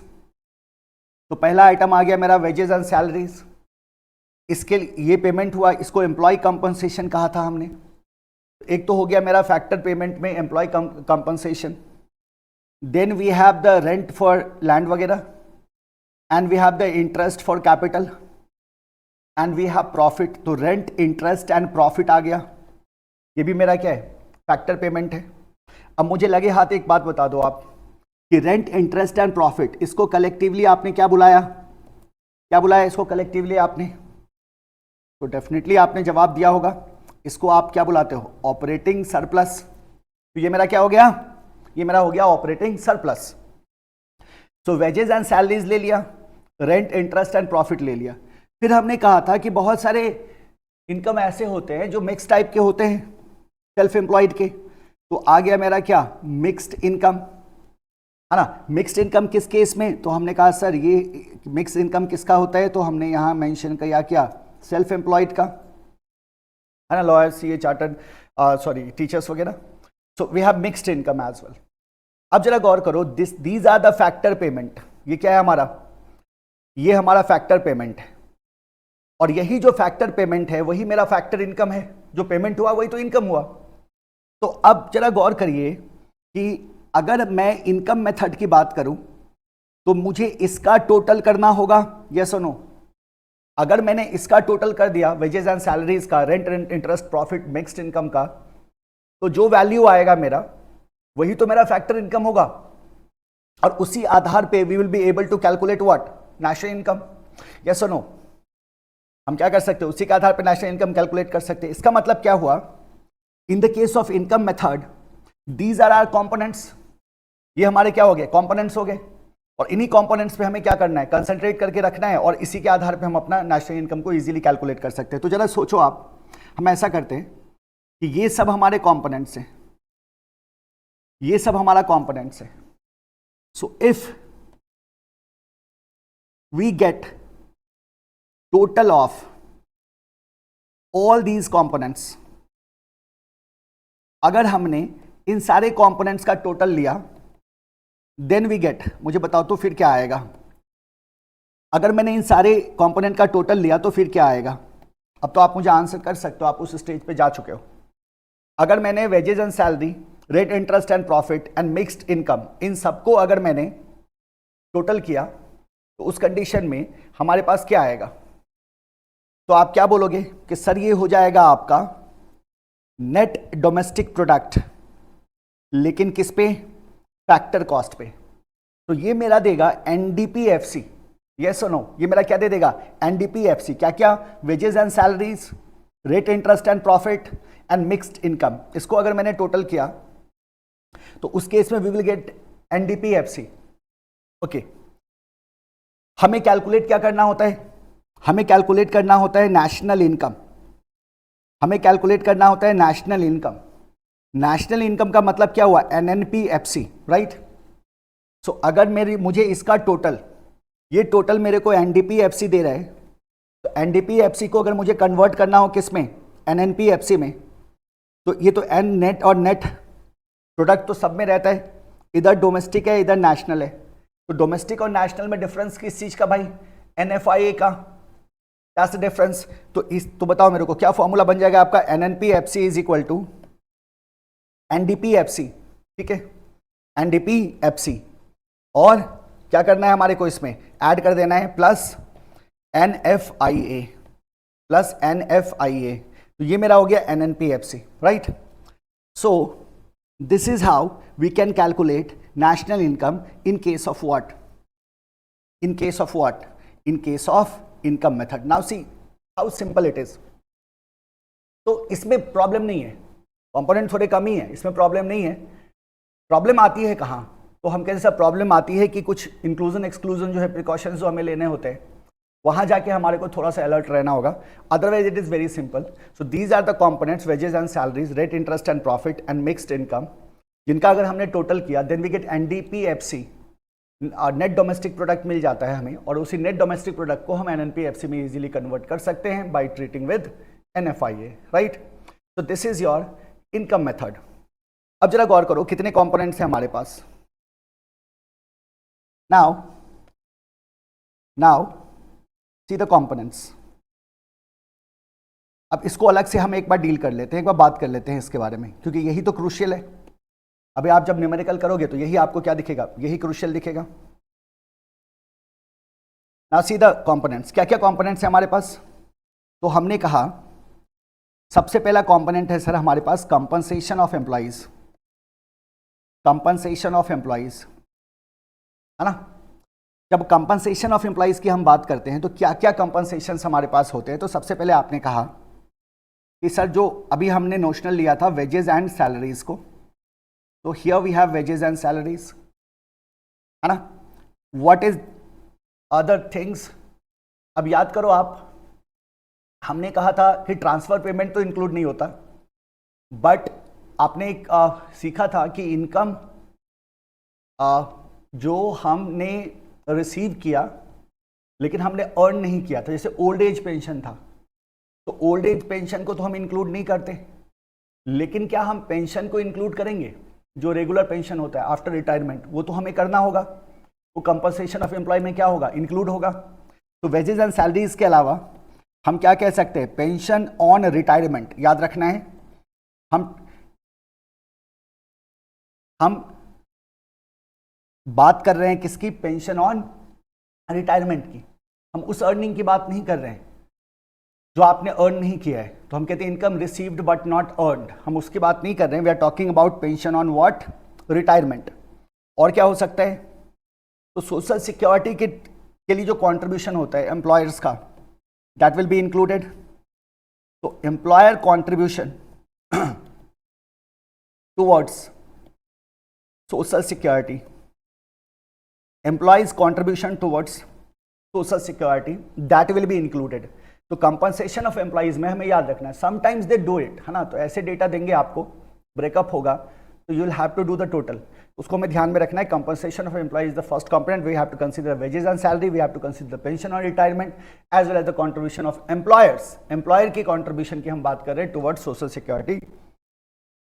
तो पहला आइटम आ गया मेरा वेजेस एंड सैलरीज। इसके ये पेमेंट हुआ, इसको एम्प्लॉय कंपनसेशन कहा था हमने। एक तो हो गया मेरा फैक्टर पेमेंट में employ compensation. Then we have the rent for land वगैरह, and we have the interest for capital, and we have profit. तो रेंट, इंटरेस्ट एंड प्रॉफिट आ गया, ये भी मेरा क्या है, फैक्टर पेमेंट है। अब मुझे लगे हाथ एक बात बता दो आप कि रेंट, इंटरेस्ट एंड प्रॉफिट, इसको कलेक्टिवली आपने क्या बुलाया, क्या बुलाया इसको कलेक्टिवली आपने। तो डेफिनेटली आपने जवाब दिया होगा, इसको आप क्या बुलाते हो, ऑपरेटिंग सरप्लस। तो ये मेरा क्या हो गया, ये मेरा हो गया operating surplus. So wages and salaries ले लिया, रेंट, इंटरेस्ट एंड प्रॉफिट ले लिया। फिर हमने कहा था कि बहुत सारे इनकम ऐसे होते हैं जो मिक्स टाइप के होते हैं, सेल्फ एम्प्लॉयड के। तो आ गया मेरा क्या, मिक्स्ड इनकम, है ना। मिक्स्ड इनकम किस केस में, तो हमने कहा सर ये मिक्स्ड इनकम किसका होता है, तो हमने यहां मेंशन किया क्या, सेल्फ एम्प्लॉयड का, है ना, लॉयर्स, ये चार्टर्ड सॉरी टीचर्स वगैरह। So we have mixed income as well. अब जरा गौर करो, these are the factor payment. ये क्या है हमारा, ये हमारा फैक्टर पेमेंट है, और यही जो फैक्टर पेमेंट है वही मेरा फैक्टर इनकम है। जो पेमेंट हुआ वही तो इनकम हुआ। तो अब जरा गौर करिए कि अगर मैं इनकम मेथड की बात करूं तो मुझे इसका टोटल करना होगा, यस और नो। अगर मैंने इसका टोटल कर दिया, वेजेस एंड सैलरीज का, rent, interest, profit, mixed income का, तो जो वैल्यू आएगा मेरा वही तो मेरा फैक्टर इनकम होगा। और उसी आधार पे we will be able to calculate what, national income, yes और नो। हम क्या कर सकते हैं, उसी के आधार पर नेशनल इनकम कैलकुलेट कर सकते हैं। इसका मतलब क्या हुआ, in the case of income method these are our components. ये हमारे क्या हो गए, कंपोनेंट्स हो गए, और इन्हीं कंपोनेंट्स पे हमें क्या करना है, कंसंट्रेट करके रखना है, और इसी के आधार पे हम अपना नेशनल इनकम को इजीली कैलकुलेट कर सकते हैं। तो जरा सोचो आप, हम ऐसा करते हैं कि ये सब हमारे कंपोनेंट्स हैं, ये सब हमारा कंपोनेंट्स है। So if we get total of all these components, अगर हमने इन सारे कंपोनेंट्स का टोटल लिया, देन वी गेट, मुझे बताओ तो फिर क्या आएगा। अगर मैंने इन सारे कंपोनेंट का टोटल लिया तो फिर क्या आएगा। अब तो आप मुझे आंसर कर सकते हो, आप उस स्टेज पे जा चुके हो। अगर मैंने wages and salary, rent, interest and profit and mixed income, इन सबको अगर मैंने टोटल किया तो उस कंडीशन में हमारे पास क्या आएगा। तो आप क्या बोलोगे कि सर ये हो जाएगा आपका नेट डोमेस्टिक प्रोडक्ट, लेकिन किस पे, फैक्टर कॉस्ट पे। तो ये मेरा देगा एनडीपीएफसी, यस और नो, ये मेरा क्या दे देगा, एनडीपीएफसी, क्या क्या, wages and salaries, rent interest and profit and mixed income. इसको अगर मैंने टोटल किया तो उस केस में we will gate NDPFC. Okay, हमें कैलकुलेट क्या करना होता है, हमें कैलकुलेट करना होता है नेशनल इनकम, हमें कैलकुलेट करना होता है नेशनल इनकम। नेशनल इनकम का मतलब क्या हुआ, एनएनपीएफसी, राइट। सो अगर मुझे इसका टोटल, ये टोटल मेरे को एनडीपीएफसी दे रहा है, तो एनडीपीएफसी को अगर मुझे कन्वर्ट करना हो किस में, एनएनपीएफसी में, तो ये तो एन नेट और नेट प्रोडक्ट तो सब में रहता है, इधर डोमेस्टिक है इधर नेशनल है, तो डोमेस्टिक और नेशनल में डिफरेंस किस चीज का भाई, एनएफआईए का, क्या से डिफरेंस, तो बताओ मेरे को क्या फॉर्मूला बन जाएगा आपका, एनएनपीएफसी इज इक्वल टू एनडीपीएफसी, ठीक है, एनडीपीएफसी, और क्या करना है हमारे को, इसमें ऐड कर देना है प्लस एनएफआईए, प्लस एनएफआईए, तो ये मेरा हो गया NNPFC, right. So this is how we can calculate national income in case of what, in case of what, in case of income method. Now see how simple it is. तो इसमें प्रॉब्लम नहीं है, कंपोनेंट थोड़े कम ही है, इसमें प्रॉब्लम नहीं है। प्रॉब्लम आती है कहाँ, तो हम कहते हैं प्रॉब्लम आती है कि कुछ इंक्लूजन एक्सक्लूजन जो है, प्रिकॉशंस जो हमें लेने होते हैं, वहां जाके हमारे को थोड़ा सा अलर्ट रहना होगा, otherwise it is very simple. So these are the components, wages and salaries, rent interest and profit and mixed income, जिनका अगर हमने टोटल किया then we get NDPFC, net domestic product मिल जाता है हमें, और उसी नेट डोमेस्टिक प्रोडक्ट को हम एनएनपीएफसी में इजीली कन्वर्ट कर सकते हैं by treating with NFIA, right. तो this is your income method. अब जरा गौर करो कितने कंपोनेंट्स हैं हमारे पास। Now see the components. अब इसको अलग से हम एक बार डील कर लेते हैं, एक बार बात कर लेते हैं इसके बारे में, क्योंकि यही तो क्रूशियल है। अभी आप जब न्यूमेरिकल करोगे तो यही आपको क्या दिखेगा, यही क्रूशियल दिखेगा। नाउ सी द कंपोनेंट्स, क्या क्या कंपोनेंट्स हैं हमारे पास। तो हमने कहा सबसे पहला कंपोनेंट है सर हमारे पास compensation of employees, compensation of employees, है ना। जब कंपनसेशन ऑफ एम्प्लॉइज की हम बात करते हैं तो क्या क्या कंपनसेशन हमारे पास होते हैं। तो सबसे पहले आपने कहा कि सर जो अभी हमने नोशनल लिया था वेजेस एंड सैलरीज को, तो here we have wages and salaries, है ना। व्हाट इज अदर थिंग्स, अब याद करो आप, हमने कहा था कि ट्रांसफर पेमेंट तो इंक्लूड नहीं होता, बट आपने एक सीखा था कि इनकम जो हमने रिसीव किया लेकिन हमने अर्न नहीं किया था, जैसे ओल्ड एज पेंशन था, तो ओल्ड एज पेंशन को तो हम इंक्लूड नहीं करते, लेकिन क्या हम पेंशन को इंक्लूड करेंगे, जो रेगुलर पेंशन होता है आफ्टर रिटायरमेंट, वो तो हमें करना होगा, वो कंपनसेशन ऑफ एम्प्लॉय में क्या होगा, इंक्लूड होगा। तो वेजेस एंड सैलरीज के अलावा हम क्या कह सकते हैं, पेंशन ऑन रिटायरमेंट, याद रखना है। हम बात कर रहे हैं किसकी, पेंशन ऑन रिटायरमेंट की, हम उस अर्निंग की बात नहीं कर रहे हैं जो आपने अर्न नहीं किया है, तो हम कहते हैं income received but not earned, हम उसकी बात नहीं कर रहे हैं। We are talking about pension on what, retirement. और क्या हो सकता है, तो सोशल सिक्योरिटी के लिए जो कंट्रीब्यूशन होता है एम्प्लॉयर्स का, दैट विल बी इंक्लूडेड। तो employer contribution towards social security, employees contribution towards social security, that will be included। तो कंपनसेशन ऑफ एम्प्लॉइज में हमें याद रखना है, समटाइम्स दे डू इट, है ना, तो ऐसे डेटा देंगे आपको, ब्रेकअप होगा तो you will have to do the total, उसको हमें ध्यान में रखना है। Compensation of employees the first component, we have to consider wages and salary, we have to consider pension और retirement as well as the contribution of employers, employer की कंट्रीब्यूशन की हम बात कर रहे हैं towards social security,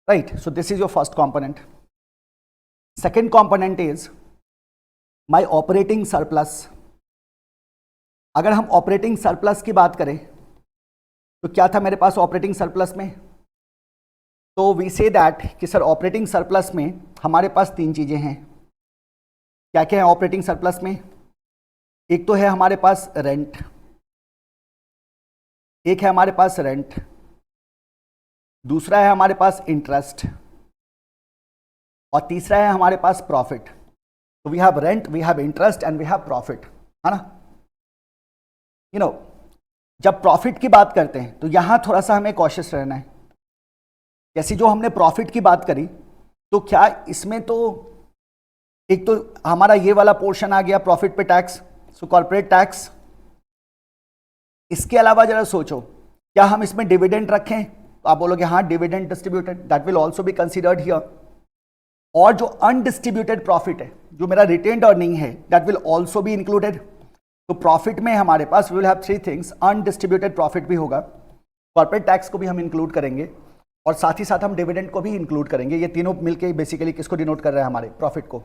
right. So this is your first component. Second component is my operating surplus. अगर हम ऑपरेटिंग सरप्लस की बात करें तो क्या था मेरे पास ऑपरेटिंग सरप्लस में, तो वी से दैट कि सर ऑपरेटिंग सरप्लस में हमारे पास तीन चीजें हैं। क्या क्या है ऑपरेटिंग सरप्लस में, एक तो है हमारे पास रेंट, एक है हमारे पास रेंट, दूसरा है हमारे पास इंटरेस्ट, और तीसरा है हमारे पास प्रॉफिट। तो we have rent, we have interest and we have profit, है ना। जब प्रॉफिट की बात करते हैं तो यहां थोड़ा सा हमें कॉशियस रहना है। जैसे जो हमने प्रॉफिट की बात करी, तो क्या इसमें तो एक तो हमारा ये वाला पोर्शन आ गया प्रॉफिट पे टैक्स, सो कॉर्पोरेट टैक्स। इसके अलावा जरा सोचो, क्या हम इसमें डिविडेंड रखें? तो आप बोलोगे हाँ dividend distributed, that will also be considered here. और जो अनडिस्ट्रीब्यूटेड प्रॉफिट है, जो मेरा रिटेन्ड अर्निंग है, that will also be included. तो प्रॉफिट में हमारे पास we will have three things, undistributed profit भी होगा, कॉर्पोरेट टैक्स को भी हम इंक्लूड करेंगे, और साथ ही साथ हम डिविडेंड को भी इंक्लूड करेंगे। ये तीनों मिलके बेसिकली किसको डिनोट कर रहे हैं? हमारे प्रॉफिट को।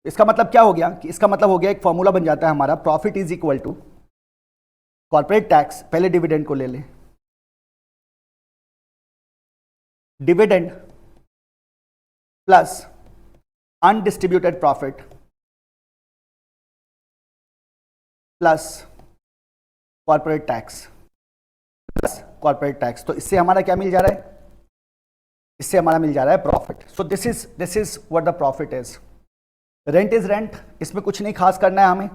इसका मतलब क्या हो गया कि इसका मतलब हो गया, एक फॉर्मूला बन जाता है हमारा, profit is equal to corporate tax, पहले डिविडेंड को ले लें, dividend plus undistributed profit plus corporate tax plus corporate tax. तो इससे हमारा क्या मिल जा रहा है? इससे हमारा मिल जा रहा है profit. So this is what the profit is. Rent is rent, इसमें कुछ नहीं खास करना है हमें।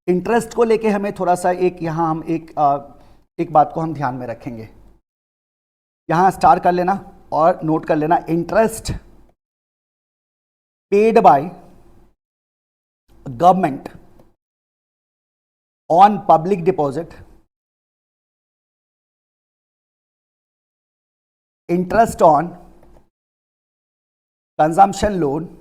इंटरेस्ट को लेके हमें थोड़ा सा एक यहां हम एक बात को हम ध्यान में रखेंगे, यहां स्टार कर लेना और नोट कर लेना, interest paid by government on public deposit, interest on consumption loan,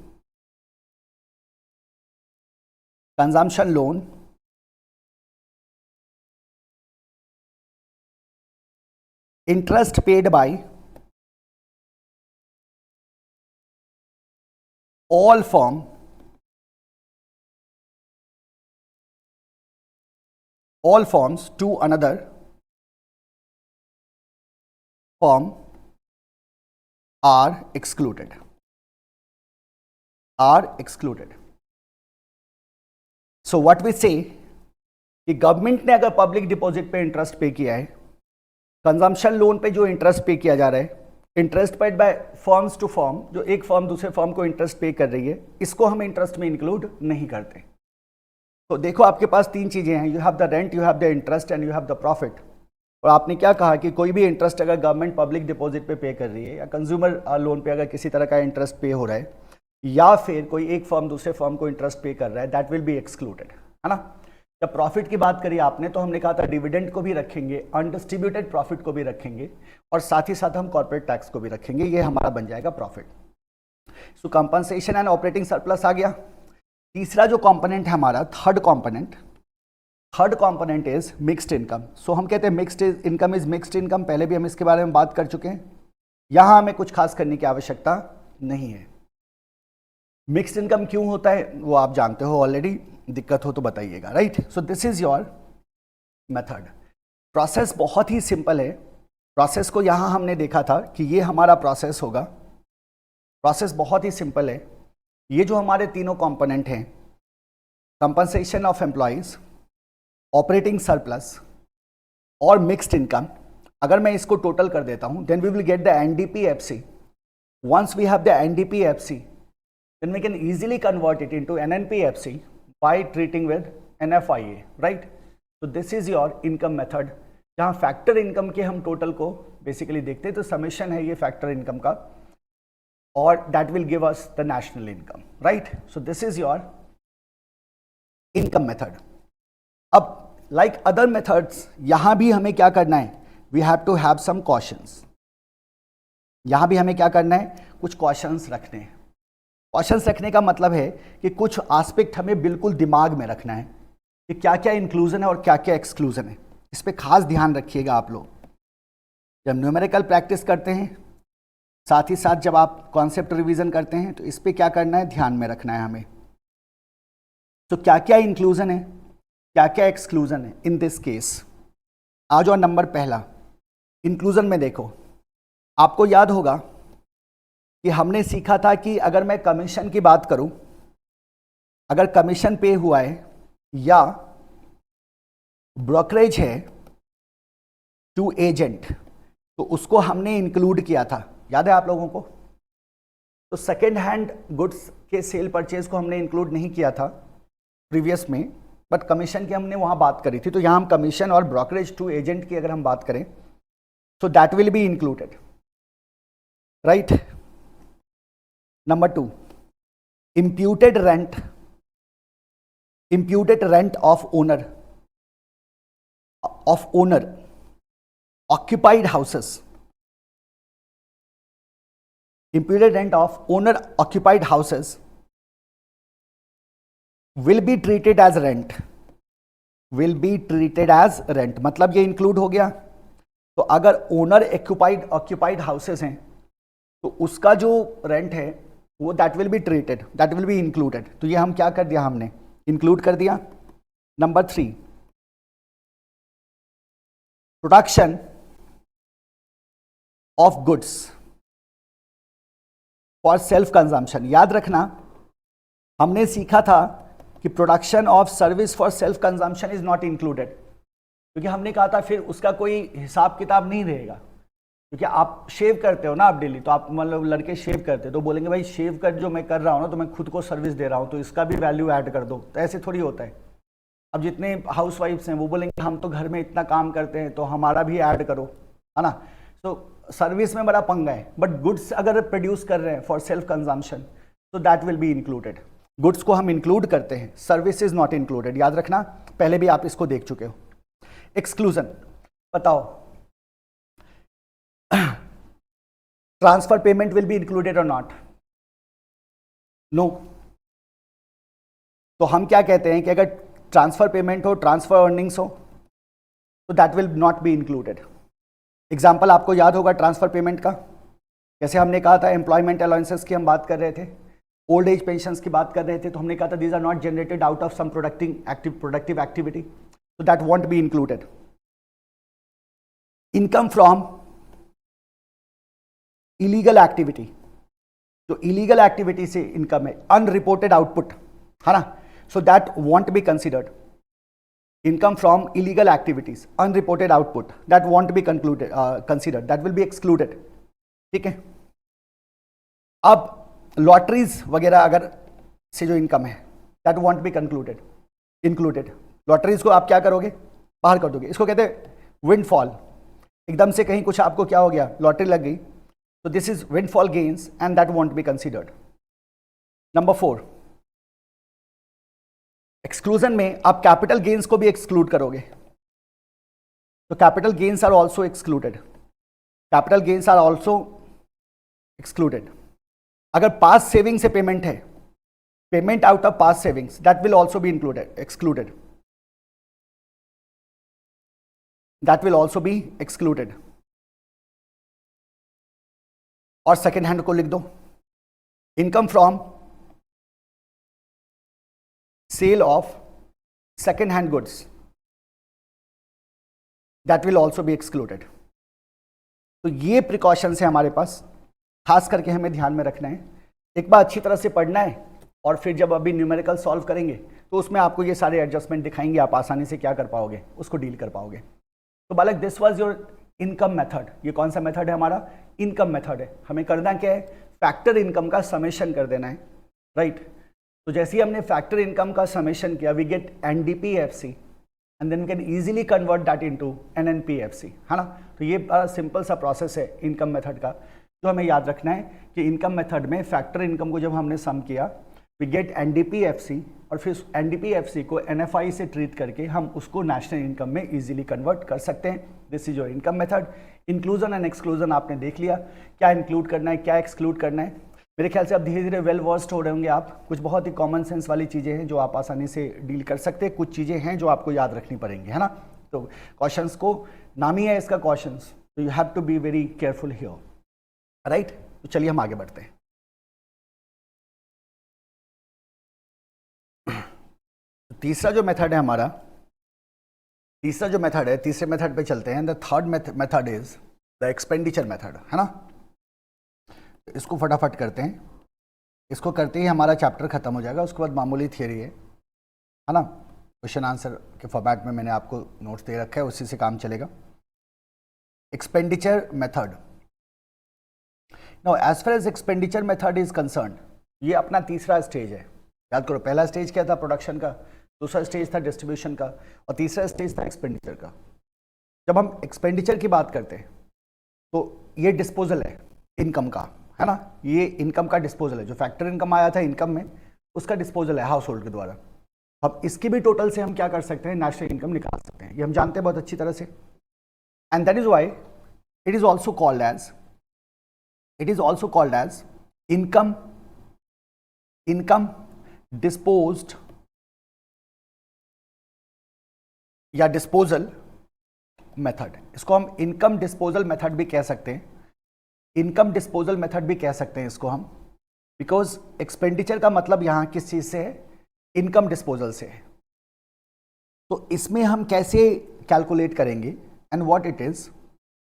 interest paid by all firms to another firm are excluded. So what we say कि गवर्नमेंट ने अगर पब्लिक डिपॉजिट पे इंटरेस्ट पे किया है, कंजम्पशन लोन पे जो इंटरेस्ट पे किया जा रहा है, interest paid by firms to firm, जो एक फर्म दूसरे फर्म को इंटरेस्ट पे कर रही है, इसको हम इंटरेस्ट में इंक्लूड नहीं करते। तो देखो आपके पास तीन चीजें हैं, you have the rent, you have the interest and you have the profit. और आपने क्या कहा कि कोई भी इंटरेस्ट अगर गवर्नमेंट पब्लिक डिपॉजिट पे कर रही है, या कंज्यूमर लोन पे अगर किसी तरह का इंटरेस्ट पे हो रहा है, या फिर कोई एक फर्म दूसरे फर्म को इंटरेस्ट पे कर रहा है, दैट विल बी एक्सक्लूडेड, है ना। जब प्रॉफिट की बात करी आपने, तो हमने कहा था डिविडेंड को भी रखेंगे, अनडिस्ट्रीब्यूटेड प्रॉफिट को भी रखेंगे, और साथ ही साथ हम कॉर्पोरेट टैक्स को भी रखेंगे। ये हमारा बन जाएगा profit. So compensation and operating surplus आ गया। तीसरा जो कंपोनेंट है हमारा, third component is mixed income. So हम कहते हैं mixed income is mixed income, पहले भी हम इसके बारे में बात कर चुके हैं, यहां हमें कुछ खास करने की आवश्यकता नहीं है। मिक्स्ड इनकम क्यों होता है वो आप जानते हो ऑलरेडी, दिक्कत हो तो बताइएगा, right. So this is your method. Process बहुत ही सिंपल है। प्रोसेस को यहां हमने देखा था कि ये हमारा प्रोसेस होगा। प्रोसेस बहुत ही सिंपल है। ये जो हमारे तीनों कंपोनेंट हैं, compensation of employees, operating surplus और मिक्स्ड इनकम, अगर मैं इसको टोटल कर देता हूं, then we will get the NDPFC. Once we have the NDPFC, then we can easily convert it into NNPFC by treating with NFIA, right? So this is your income method, जहाँ फैक्टर इनकम के हम टोटल को बेसिकली देखते हैं। तो समेशन है ये फैक्टर इनकम का, और that will give us the national income, right. So this is your income method. अब लाइक अदर मेथड्स, यहां भी हमें क्या करना है, we have to have some questions. यहां भी हमें क्या करना है, कुछ क्वेश्चंस रखने हैं। क्वेश्चंस रखने का मतलब है कि कुछ एस्पेक्ट हमें बिल्कुल दिमाग में रखना है कि क्या क्या इंक्लूजन है और क्या क्या एक्सक्लूजन है। इस पे खास ध्यान रखिएगा आप लोग जब न्यूमेरिकल प्रैक्टिस करते हैं, साथ ही साथ जब आप कॉन्सेप्ट रिवीजन करते हैं, तो इस पे क्या करना है, ध्यान में रखना है हमें। तो क्या क्या इंक्लूजन है, क्या क्या एक्सक्लूजन है इन दिस केस। आज और नंबर पहला, इंक्लूजन में देखो, आपको याद होगा कि हमने सीखा था कि अगर मैं कमीशन की बात करूं, अगर कमीशन पे हुआ है या ब्रोकरेज है टू एजेंट, तो उसको हमने इंक्लूड किया था, याद है आप लोगों को। तो सेकेंड हैंड गुड्स के सेल परचेज को हमने इंक्लूड नहीं किया था प्रीवियस में, बट कमीशन की हमने वहां बात करी थी, तो यहां हम कमीशन और ब्रोकरेज टू एजेंट की अगर हम बात करें so that will be included, right? Number 2, imputed rent of owner occupied houses, imputed rent of owner occupied houses will be treated as rent, मतलब ये इंक्लूड हो गया। तो अगर ओनर ऑक्यूपाइड हाउसेस हैं तो उसका जो रेंट है वो दैट विल बी इंक्लूडेड। तो ये हम क्या कर दिया, हमने इंक्लूड कर दिया। Number 3, production of goods for self consumption. याद रखना हमने सीखा था कि production of service for self consumption is not included, क्योंकि हमने कहा था फिर उसका कोई हिसाब किताब नहीं रहेगा। क्योंकि आप शेव करते हो ना आप डेली, तो आप मतलब लड़के शेव करते हो तो बोलेंगे भाई शेव कर जो मैं कर रहा हूँ ना तो मैं खुद को सर्विस दे रहा हूँ, तो इसका भी वैल्यू ऐड कर दो। तो ऐसे थोड़ी होता है। अब जितने हाउस वाइफ्स हैं वो बोलेंगे हम तो घर में इतना काम करते हैं तो हमारा भी ऐड करो, है ना। तो सर्विस में बड़ा पंगा है, बट गुड्स अगर प्रोड्यूस कर रहे हैं फॉर सेल्फ कंजम्पशन तो that will be included. Goods को हम इंक्लूड करते हैं, सर्विस इज नॉट इंक्लूडेड। याद रखना, पहले भी आप इसको देख चुके हो। एक्सक्लूजन बताओ, transfer payment will be included और नॉट? नो। तो हम क्या कहते हैं कि अगर ट्रांसफर पेमेंट हो, ट्रांसफर अर्निंग्स हो, तो that will not be included. Example आपको याद होगा ट्रांसफर पेमेंट का, जैसे हमने कहा था एम्प्लॉयमेंट अलाउंसेस की हम बात कर रहे थे, ओल्ड एज पेंशंस की बात कर रहे थे, तो हमने कहा था these are not generated out of some productive activity, so that won't be included. Income from illegal activity, तो illegal activity से इनकम है, unreported output, है ना, so that won't be considered. Income from illegal activities, unreported output, that won't be considered, that will be excluded. ठीक है। अब लॉटरीज वगैरह अगर से जो इनकम है that won't be included. Lotteries को आप क्या करोगे, बाहर कर दोगे। इसको कहते हैं विंडफॉल। एकदम से कहीं कुछ आपको क्या हो गया, लॉटरी लग गई, तो this is windfall gains and that won't be considered. Number 4, exclusion में आप कैपिटल गेन्स को भी एक्सक्लूड करोगे, तो capital gains are also excluded. अगर पास्ट सेविंग से पेमेंट है, payment out of past savings, that will also be excluded. That will also be excluded. और सेकेंड हैंड को लिख दो, income from sale of second hand goods, that will also be excluded. तो ये प्रिकॉशंस है हमारे पास, खास करके हमें ध्यान में रखना है। एक बार अच्छी तरह से पढ़ना है और फिर जब अभी न्यूमेरिकल सॉल्व करेंगे तो उसमें आपको ये सारे एडजस्टमेंट दिखाएंगे, आप आसानी से क्या कर पाओगे, उसको डील कर पाओगे। तो बालक this was your income method. ये कौन सा मेथड है हमारा, इनकम मेथड है। हमें करना क्या है, फैक्टर इनकम का समेशन कर देना है, राइट। तो जैसे ही हमने फैक्टर इनकम का समेशन किया, we get NDPFC and then we can easily convert that into NNPFC, है ना। तो ये बड़ा सिंपल सा प्रोसेस है इनकम मेथड का, जो हमें याद रखना है कि इनकम मेथड में फैक्टर इनकम को जब हमने सम किया, वी गेट NDPFC और फिर NDPFC को NFI से ट्रीट करके हम उसको नेशनल इनकम में इजीली कन्वर्ट कर सकते हैं। This is your income method. Inclusion and exclusion आपने देख लिया, क्या इंक्लूड करना है, क्या एक्सक्लूड करना है। मेरे ख्याल से अब धीरे धीरे वेल वर्स्ड हो रहे होंगे आप। कुछ बहुत ही कॉमन सेंस वाली चीज़ें हैं जो आप आसानी से डील कर सकते हैं, कुछ चीज़ें हैं जो आपको याद रखनी पड़ेंगी, है ना। तो क्वेश्चंस को नाम ही है इसका क्वेश्चंस, तो you have to be very careful here, right. तो चलिए हम आगे बढ़ते हैं। तीसरा जो मेथड है हमारा, तीसरे मेथड पे चलते हैं। The third method is the expenditure method, है ना। इसको फटाफट करते हैं, इसको करते ही हमारा चैप्टर खत्म हो जाएगा। उसके बाद मामूली थियरी है ना। क्वेश्चन आंसर के फॉर्मेट में मैंने आपको नोट्स दे रखा है, उसी से काम चलेगा। Expenditure method. Now as far as expenditure method is concern, ये अपना तीसरा स्टेज है। याद करो पहला स्टेज क्या था प्रोडक्शन का, दूसरा स्टेज था डिस्ट्रीब्यूशन का, और तीसरा स्टेज था एक्सपेंडिचर का। जब हम एक्सपेंडिचर की बात करते हैं तो ये डिस्पोजल है इनकम का, है ना, ये इनकम का डिस्पोजल है, जो फैक्टर इनकम आया था इनकम में उसका डिस्पोजल है हाउस होल्ड के द्वारा। अब इसकी भी टोटल से हम क्या कर सकते हैं, नेशनल इनकम निकाल सकते हैं, ये हम जानते हैं बहुत अच्छी तरह से। And that is why it is also called as income disposed या डिस्पोजल मेथड। इसको हम इनकम डिस्पोजल मेथड भी कह सकते हैं, इनकम डिस्पोजल मेथड भी कह सकते हैं इसको हम, बिकॉज एक्सपेंडिचर का मतलब यहां किस चीज से है, इनकम डिस्पोजल से है। तो इसमें हम कैसे कैलकुलेट करेंगे एंड व्हाट इट इज,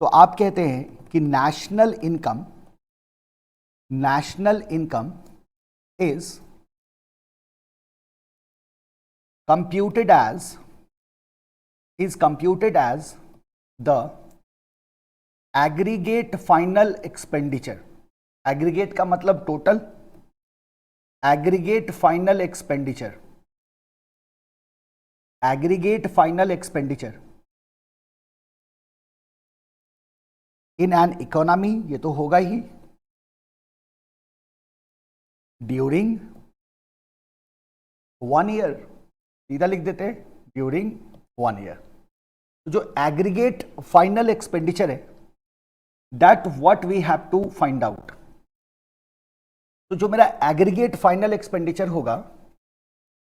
तो आप कहते हैं कि national income is computed as the aggregate final expenditure. Aggregate का मतलब total, aggregate final expenditure in an economy, ये तो होगा ही, ड्यूरिंग 1 ईयर, सीधा लिख देते हैं ड्यूरिंग 1 ईयर। जो एग्रीगेट फाइनल एक्सपेंडिचर है that what we have to find out. तो जो मेरा एग्रीगेट फाइनल एक्सपेंडिचर होगा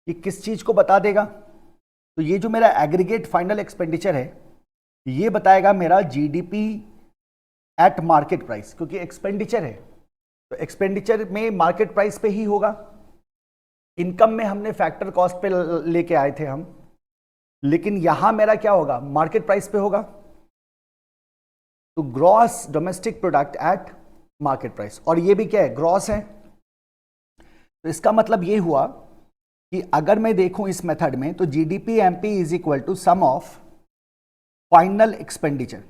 ये किस चीज को बता देगा, तो ये जो मेरा एग्रीगेट फाइनल एक्सपेंडिचर है ये बताएगा मेरा जीडीपी एट मार्केट प्राइस, क्योंकि एक्सपेंडिचर है तो एक्सपेंडिचर में मार्केट प्राइस पे ही होगा। इनकम में हमने फैक्टर कॉस्ट पे लेके आए थे हम, लेकिन यहां मेरा क्या होगा, मार्केट प्राइस पे होगा। तो gross domestic product at market price, और ये भी क्या है, ग्रॉस है। तो इसका मतलब ये हुआ कि अगर मैं देखूं इस मेथड में तो GDP MP is equal to sum of final expenditure,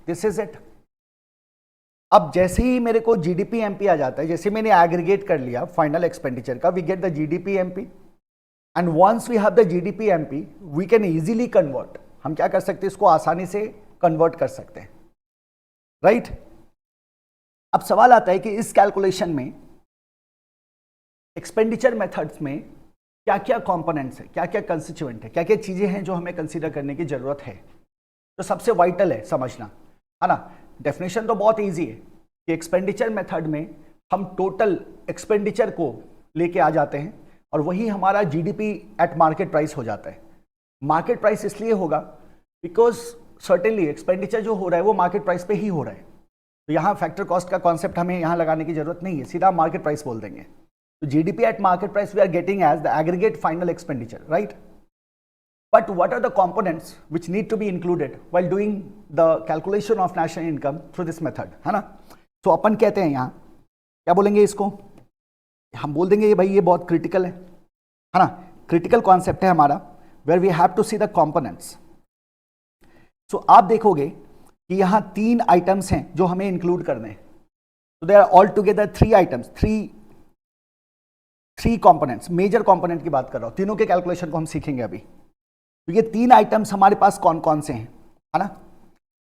this is it. अब जैसे ही मेरे को जीडीपी एमपी आ जाता है, जैसे मैंने एग्रीगेट कर लिया फाइनल एक्सपेंडिचर का, we get the GDP MP, and once we have the GDP MP we can easily convert, हम क्या कर सकते हैं, इसको आसानी से कन्वर्ट कर सकते हैं, राइट। अब सवाल आता है कि इस कैलकुलेशन में एक्सपेंडिचर मेथड्स में क्या क्या कंपोनेंट्स है, क्या क्या कंस्टिट्यूएंट है, क्या क्या चीजें हैं जो हमें कंसीडर करने की जरूरत है। तो सबसे वाइटल है समझना, है ना। डेफिनेशन तो बहुत इजी है कि एक्सपेंडिचर मेथड में हम टोटल एक्सपेंडिचर को लेके आ जाते हैं और वही हमारा जीडीपी एट मार्केट प्राइस हो जाता है। मार्केट प्राइस इसलिए होगा बिकॉज सर्टेनली एक्सपेंडिचर जो हो रहा है वो मार्केट प्राइस पे ही हो रहा है। तो यहाँ फैक्टर कॉस्ट का कॉन्सेप्ट हमें यहाँ लगाने की जरूरत नहीं है, सीधा मार्केट प्राइस बोल देंगे। तो GDP at market price we are getting as the aggregate final expenditure, right. But what are the components which need to be included while doing the calculation of national income through this method, है ना। तो अपन कहते हैं यहाँ क्या बोलेंगे इसको, हम बोल देंगे भाई ये बहुत क्रिटिकल है ना, क्रिटिकल कॉन्सेप्ट है हमारा, where we have to see the components। so आप देखोगे कि यहाँ 3 आइटम्स हैं जो हमें इंक्लूड करने हैं। so there are all together 3 items, 3 components, major component की बात कर रहा हूँ, तीनों के कैलकुलेशन को हम सीखेंगे अभी। तो ये 3 आइटम्स हमारे पास कौन कौन से हैं, है ना।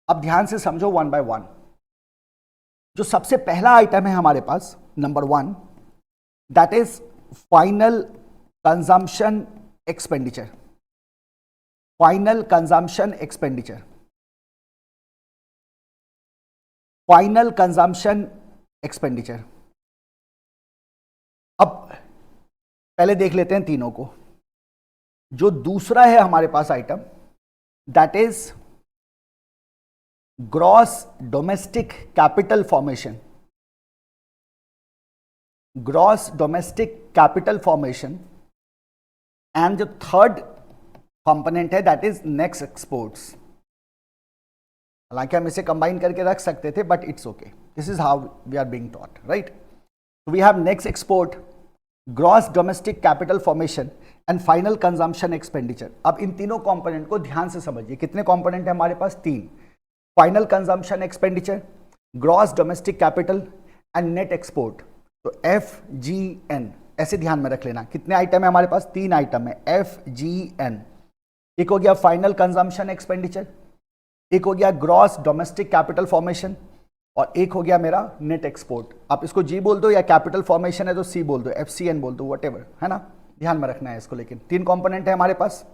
अब ध्यान से समझो वन बाय वन। जो सबसे पहला आइटम है हमारे पास, number 1, that is final consumption expenditure. Final consumption expenditure, final consumption expenditure. अब पहले देख लेते हैं तीनों को। जो दूसरा है हमारे पास item, that is gross domestic capital formation. Gross domestic capital formation. And जो थर्ड कंपोनेंट है दैट इज नेक्स्ट एक्सपोर्ट्स। हालांकि हम इसे कंबाइन करके रख सकते थे but it's okay, this is how we are being taught, right. We have next export, gross domestic capital formation and final consumption expenditure. अब इन तीनों कंपोनेंट को ध्यान से समझिए। कितने कंपोनेंट है हमारे पास, 3। Final consumption expenditure, gross domestic capital and net export. तो FGN ऐसे ध्यान में रख लेना। कितने आइटम है हमारे पास? 3 आइटम है, FGN। एक हो गया फाइनल कंजम्पशन एक्सपेंडिचर, एक हो गया ग्रॉस डोमेस्टिक कैपिटल फॉर्मेशन, और एक हो गया मेरा नेट एक्सपोर्ट। आप इसको जी बोल दो, या कैपिटल फॉर्मेशन है तो सी बोल दो, FCN बोल दो, वटेवर, है ना, ध्यान में रखना है इसको। लेकिन 3 कंपोनेंट है हमारे पास।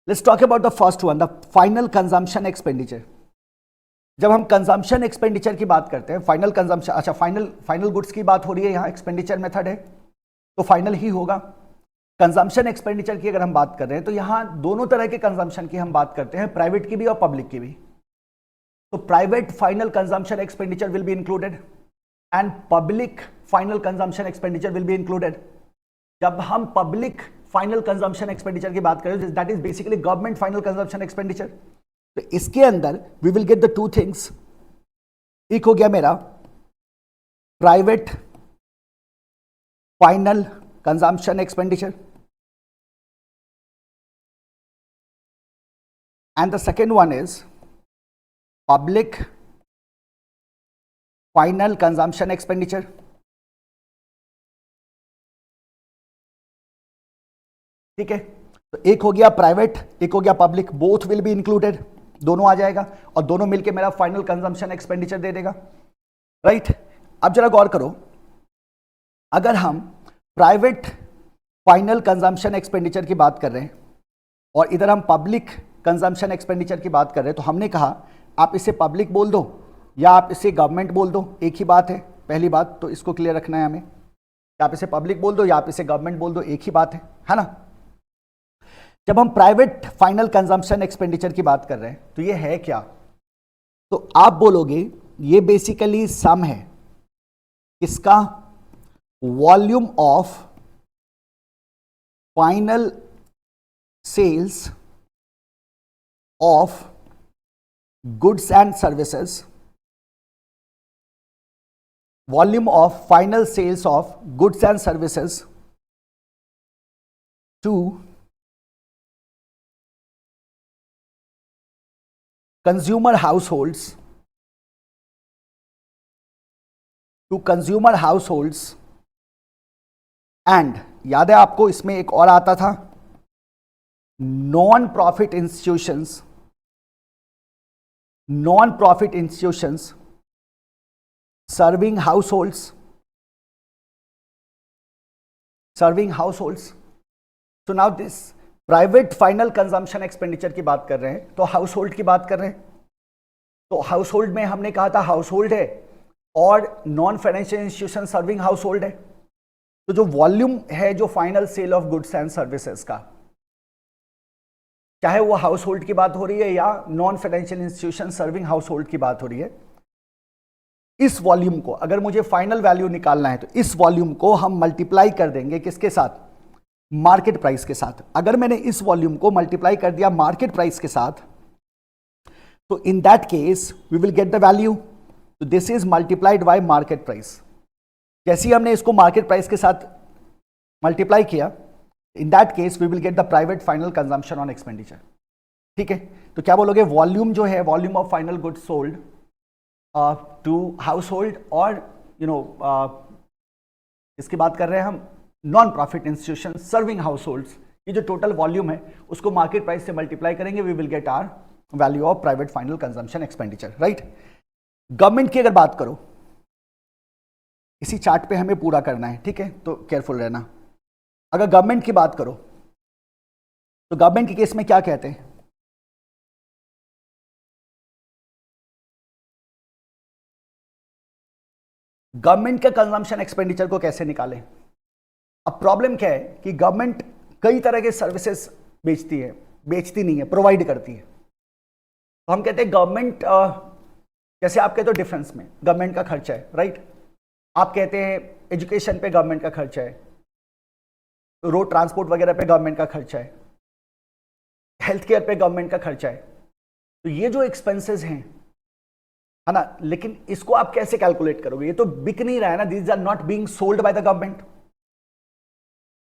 Let's talk about the first one, the final consumption expenditure. जब हम कंजम्पशन एक्सपेंडिचर की बात करते हैं, फाइनल कंजम्पशन, अच्छा फाइनल गुड्स की बात हो रही है, यहाँ एक्सपेंडिचर मेथड है तो फाइनल ही होगा। कंजम्पशन एक्सपेंडिचर की अगर हम बात कर रहे हैं तो यहाँ दोनों तरह के कंजम्पशन की हम बात करते हैं, प्राइवेट की भी और पब्लिक की भी। तो private final consumption expenditure will be included and public final consumption expenditure will be included. जब हम पब्लिक फाइनल कंजम्पशन एक्सपेंडिचर की बात करें, that is basically government final consumption expenditure, तो इसके अंदर we will get the 2 things. एक हो गया मेरा private final consumption expenditure and the second one is public final consumption expenditure. ठीक है, तो एक हो गया प्राइवेट, एक हो गया public, both will be included, दोनों आ जाएगा और दोनों मिलके मेरा फाइनल कंजम्पशन एक्सपेंडिचर दे देगा, राइट। अब जरा गौर करो, अगर हम प्राइवेट फाइनल कंजम्पशन एक्सपेंडिचर की बात कर रहे हैं और इधर हम पब्लिक कंजम्पशन एक्सपेंडिचर की बात कर रहे हैं, तो हमने कहा आप इसे पब्लिक बोल दो या आप इसे गवर्नमेंट बोल दो, एक ही बात है। पहली बात तो इसको क्लियर रखना है हमें, आप इसे पब्लिक बोल दो या आप इसे गवर्नमेंट बोल दो, एक ही बात है ना। जब हम प्राइवेट फाइनल कंजम्पशन एक्सपेंडिचर की बात कर रहे हैं तो ये है क्या? तो आप बोलोगे ये बेसिकली सम है इसका volume of final sales of goods and services, volume of final sales of goods and services to consumer households, to consumer households and याद है आपको इसमें एक और आता था, non profit institutions, non profit institutions serving households, serving households. So now this private final consumption expenditure की बात कर रहे हैं तो हाउस होल्ड की बात कर रहे हैं, तो हाउस होल्ड में हमने कहा था हाउस होल्ड है और non financial institution serving households है। तो जो वॉल्यूम है जो final sale of goods and services का, चाहे वो हाउस होल्ड की बात हो रही है या non financial institution serving house hold की बात हो रही है, इस वॉल्यूम को अगर मुझे फाइनल वैल्यू निकालना है तो इस वॉल्यूम को हम मल्टीप्लाई कर देंगे किसके साथ? मार्केट प्राइस के साथ। अगर मैंने इस वॉल्यूम को मल्टीप्लाई कर दिया मार्केट प्राइस के साथ, तो in that case we will get the value, तो this is multiplied by market price. जैसे ही हमने इसको मार्केट प्राइस के साथ मल्टीप्लाई किया, in that case we will get the private final consumption on expenditure. ठीक है, तो क्या बोलोगे? वॉल्यूम जो है, volume of final goods sold to households और इसकी बात कर रहे हैं हम non profit institution serving households, ये जो टोटल वॉल्यूम है उसको मार्केट प्राइस से मल्टीप्लाई करेंगे, we will get our value of private final consumption expenditure, right. Government की अगर बात करो, इसी चार्ट पे हमें पूरा करना है, ठीक है, तो केयरफुल रहना। अगर गवर्नमेंट की बात करो तो गवर्नमेंट के केस में क्या कहते हैं? गवर्नमेंट के कंजम्पशन एक्सपेंडिचर को कैसे निकालें? अब प्रॉब्लम क्या है कि गवर्नमेंट कई तरह के सर्विसेज बेचती है, बेचती नहीं है, प्रोवाइड करती है। तो हम कहते हैं गवर्नमेंट, जैसे आप कहते हो डिफेंस में गवर्नमेंट का खर्चा है, राइट। आप कहते हैं एजुकेशन पे गवर्नमेंट का खर्चा है, रोड ट्रांसपोर्ट वगैरह पे गवर्नमेंट का खर्चा है, हेल्थ केयर पे गवर्नमेंट का खर्चा है। तो ये जो एक्सपेंसेस हैं, है ना, लेकिन इसको आप कैसे कैलकुलेट करोगे? ये तो बिक नहीं रहा है ना, these are not being sold by the government.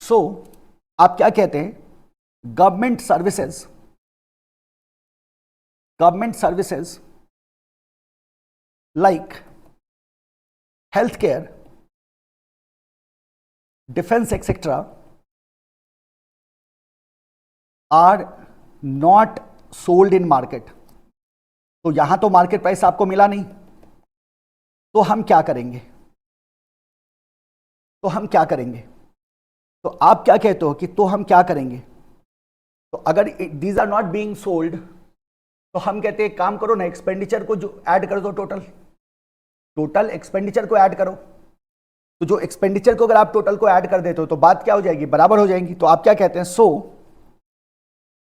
So आप क्या कहते हैं? Government services like health care defence etcetera are not sold in market. तो यहां तो मार्केट प्राइस आपको मिला नहीं, तो हम क्या करेंगे? तो आप क्या कहते हो कि तो हम क्या करेंगे? तो अगर these are not being sold, तो हम कहते हैं एक काम करो ना, एक्सपेंडिचर को जो ऐड कर दो, टोटल एक्सपेंडिचर को ऐड करो। तो जो एक्सपेंडिचर को अगर आप टोटल को ऐड कर देते हो तो बात क्या हो जाएगी? बराबर हो जाएंगी। तो आप क्या कहते हैं? So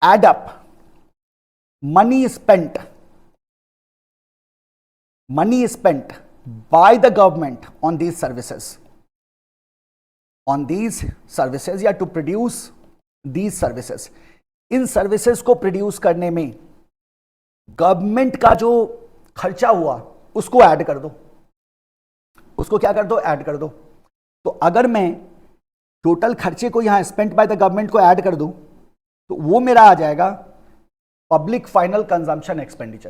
add up money spent by the government on these services या टू प्रोड्यूस दीज सर्विसेज। इन सर्विसेज को प्रोड्यूस करने में गवर्नमेंट का जो खर्चा हुआ उसको ऐड कर दो। उसको क्या कर दो? ऐड कर दो। तो अगर मैं टोटल खर्चे को यहां स्पेंट बाय द गवर्नमेंट को ऐड कर दूं तो वो मेरा आ जाएगा public final consumption expenditure.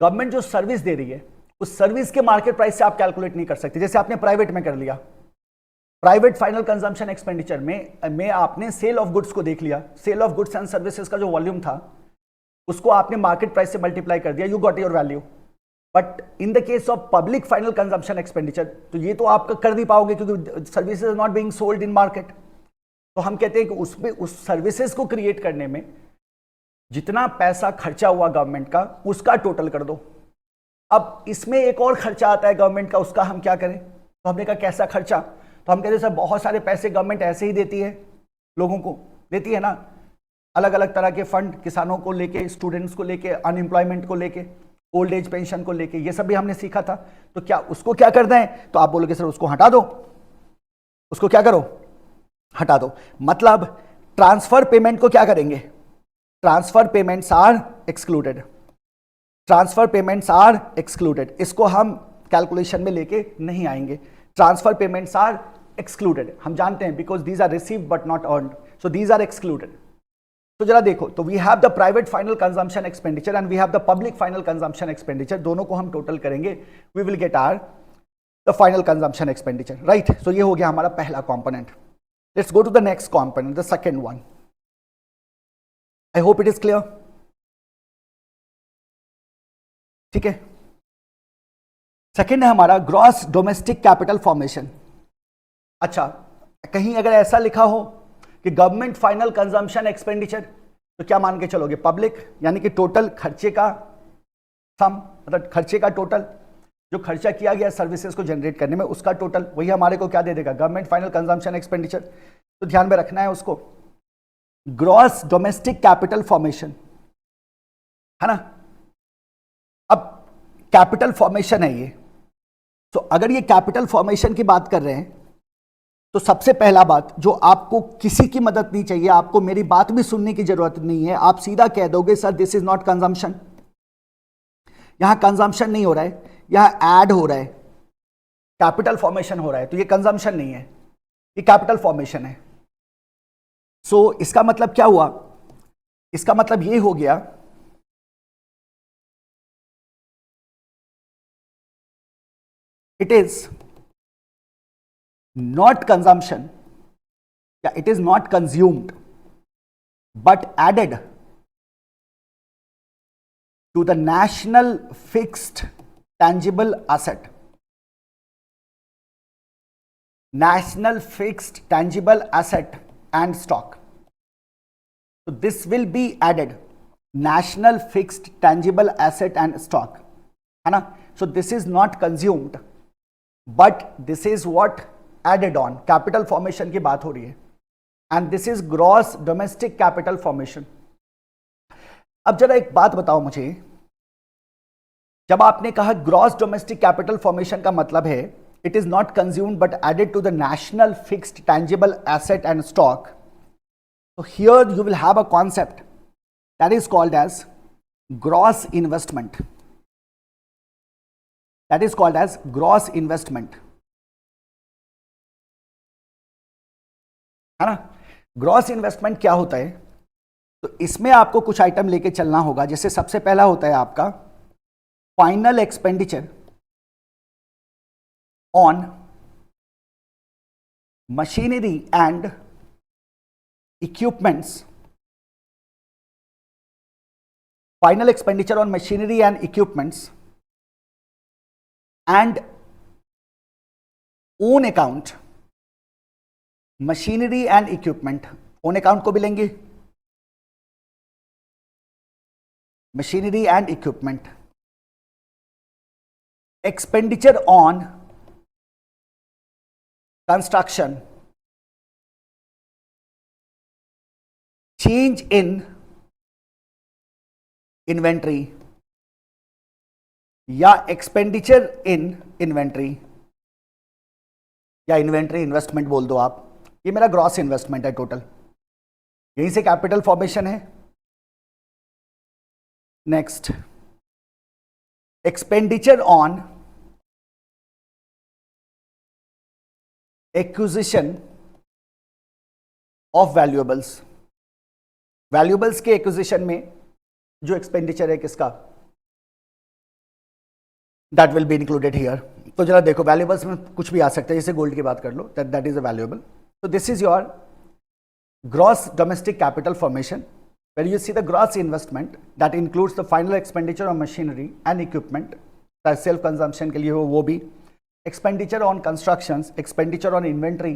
Government जो सर्विस दे रही है उस सर्विस के मार्केट प्राइस से आप कैलकुलेट नहीं कर सकते, जैसे आपने प्राइवेट में कर लिया। प्राइवेट फाइनल कंजम्पशन एक्सपेंडिचर में आपने सेल ऑफ गुड्स को देख लिया, sale of goods and services का जो वॉल्यूम था उसको आपने मार्केट प्राइस से मल्टीप्लाई कर दिया, you got your value. But in the case of public final consumption expenditure तो ये तो आप कर नहीं पाओगे क्योंकि services are not being sold in market. तो हम कहते हैं कि उसमें उस सर्विसेज को क्रिएट करने में जितना पैसा खर्चा हुआ गवर्नमेंट का उसका टोटल कर दो। अब इसमें एक और खर्चा आता है गवर्नमेंट का, उसका हम क्या करें? तो हमने कहा कैसा खर्चा? तो हम कहते हैं सर बहुत सारे पैसे गवर्नमेंट ऐसे ही देती है, लोगों को देती है ना, अलग अलग तरह के फंड, किसानों को लेके, स्टूडेंट्स को लेके, अनएम्प्लॉयमेंट को लेके, ओल्ड एज पेंशन को लेके, ये सब भी हमने सीखा था। तो क्या उसको क्या करना है? तो आप बोलोगे सर उसको हटा दो, उसको क्या करो? हटा दो। मतलब ट्रांसफर पेमेंट को क्या करेंगे? ट्रांसफर पेमेंट्स आर एक्सक्लूडेड, इसको हम कैलकुलेशन में लेके नहीं आएंगे। ट्रांसफर पेमेंट्स आर एक्सक्लूडेड, हम जानते हैं, because these are received but not earned, so these are excluded. तो जरा देखो, तो we have the private final consumption expenditure and we have the public final consumption expenditure, दोनों को हम टोटल करेंगे, we will get our the final consumption expenditure, right. So ये हो गया हमारा पहला component. Let's go to the next component, the second one. I hope it is clear, ठीक है। सेकंड है हमारा ग्रॉस डोमेस्टिक कैपिटल फॉर्मेशन। अच्छा, कहीं अगर ऐसा लिखा हो कि गवर्नमेंट फाइनल कंजम्पशन एक्सपेंडिचर, तो क्या मान के चलोगे? पब्लिक, यानी कि टोटल खर्चे का सम, मतलब खर्चे का टोटल, जो खर्चा किया गया सर्विसेज को जनरेट करने में उसका टोटल, वही हमारे को क्या दे देगा? Government final consumption expenditure. तो ध्यान में रखना है उसको, ग्रॉस डोमेस्टिक कैपिटल फॉर्मेशन, है ना। अब कैपिटल फॉर्मेशन है ये, तो अगर ये कैपिटल फॉर्मेशन की बात कर रहे हैं तो सबसे पहला बात, जो आपको किसी की मदद नहीं चाहिए, आपको मेरी बात भी सुनने की जरूरत नहीं है, आप सीधा कह दोगे sir this is not consumption, यहां कंजम्पशन नहीं हो रहा है, यहां ऐड हो रहा है, कैपिटल फॉर्मेशन हो रहा है, तो ये कंजम्पशन नहीं है, ये कैपिटल फॉर्मेशन है। सो इसका मतलब क्या हुआ? इसका मतलब ये हो गया it is not consumption, yeah, it is not consumed but added to the national fixed tangible asset, national fixed tangible asset and stock. So this will be added, national fixed tangible asset and stock, है ना। So this is not consumed but this is what added on, capital formation की बात हो रही है, and this is gross domestic capital formation. अब जरा एक बात बताओ मुझे, जब आपने कहा ग्रॉस डोमेस्टिक कैपिटल फॉर्मेशन का मतलब है it is not consumed but added to the national fixed tangible asset and stock, so here you will have a concept that is called as gross investment, that is called as gross investment, है ना। ग्रॉस इन्वेस्टमेंट क्या होता है? तो इसमें आपको कुछ आइटम लेके चलना होगा, जैसे सबसे पहला होता है आपका final expenditure on machinery and equipments, final expenditure on machinery and equipments and own account, machinery and equipment, own account को भी लेंगे, machinery and equipment, expenditure on construction, change in inventory या एक्सपेंडिचर इन इन्वेंट्री या इन्वेंट्री इन्वेस्टमेंट बोल दो आप, ये मेरा ग्रॉस इन्वेस्टमेंट है टोटल, यहीं से कैपिटल फॉर्मेशन है। Next, expenditure on acquisition of valuables, valuables के एक्विजिशन में जो एक्सपेंडिचर है किसका, that will be included here. तो जरा देखो, वैल्यूएबल्स में कुछ भी आ सकता है, जैसे गोल्ड की बात कर लो, दैट इज अ वैल्यूएबल। तो this is your gross domestic capital formation, where you see the gross investment that includes the final expenditure on machinery and equipment, self consumption के लिए हो वो भी, expenditure on constructions, expenditure on inventory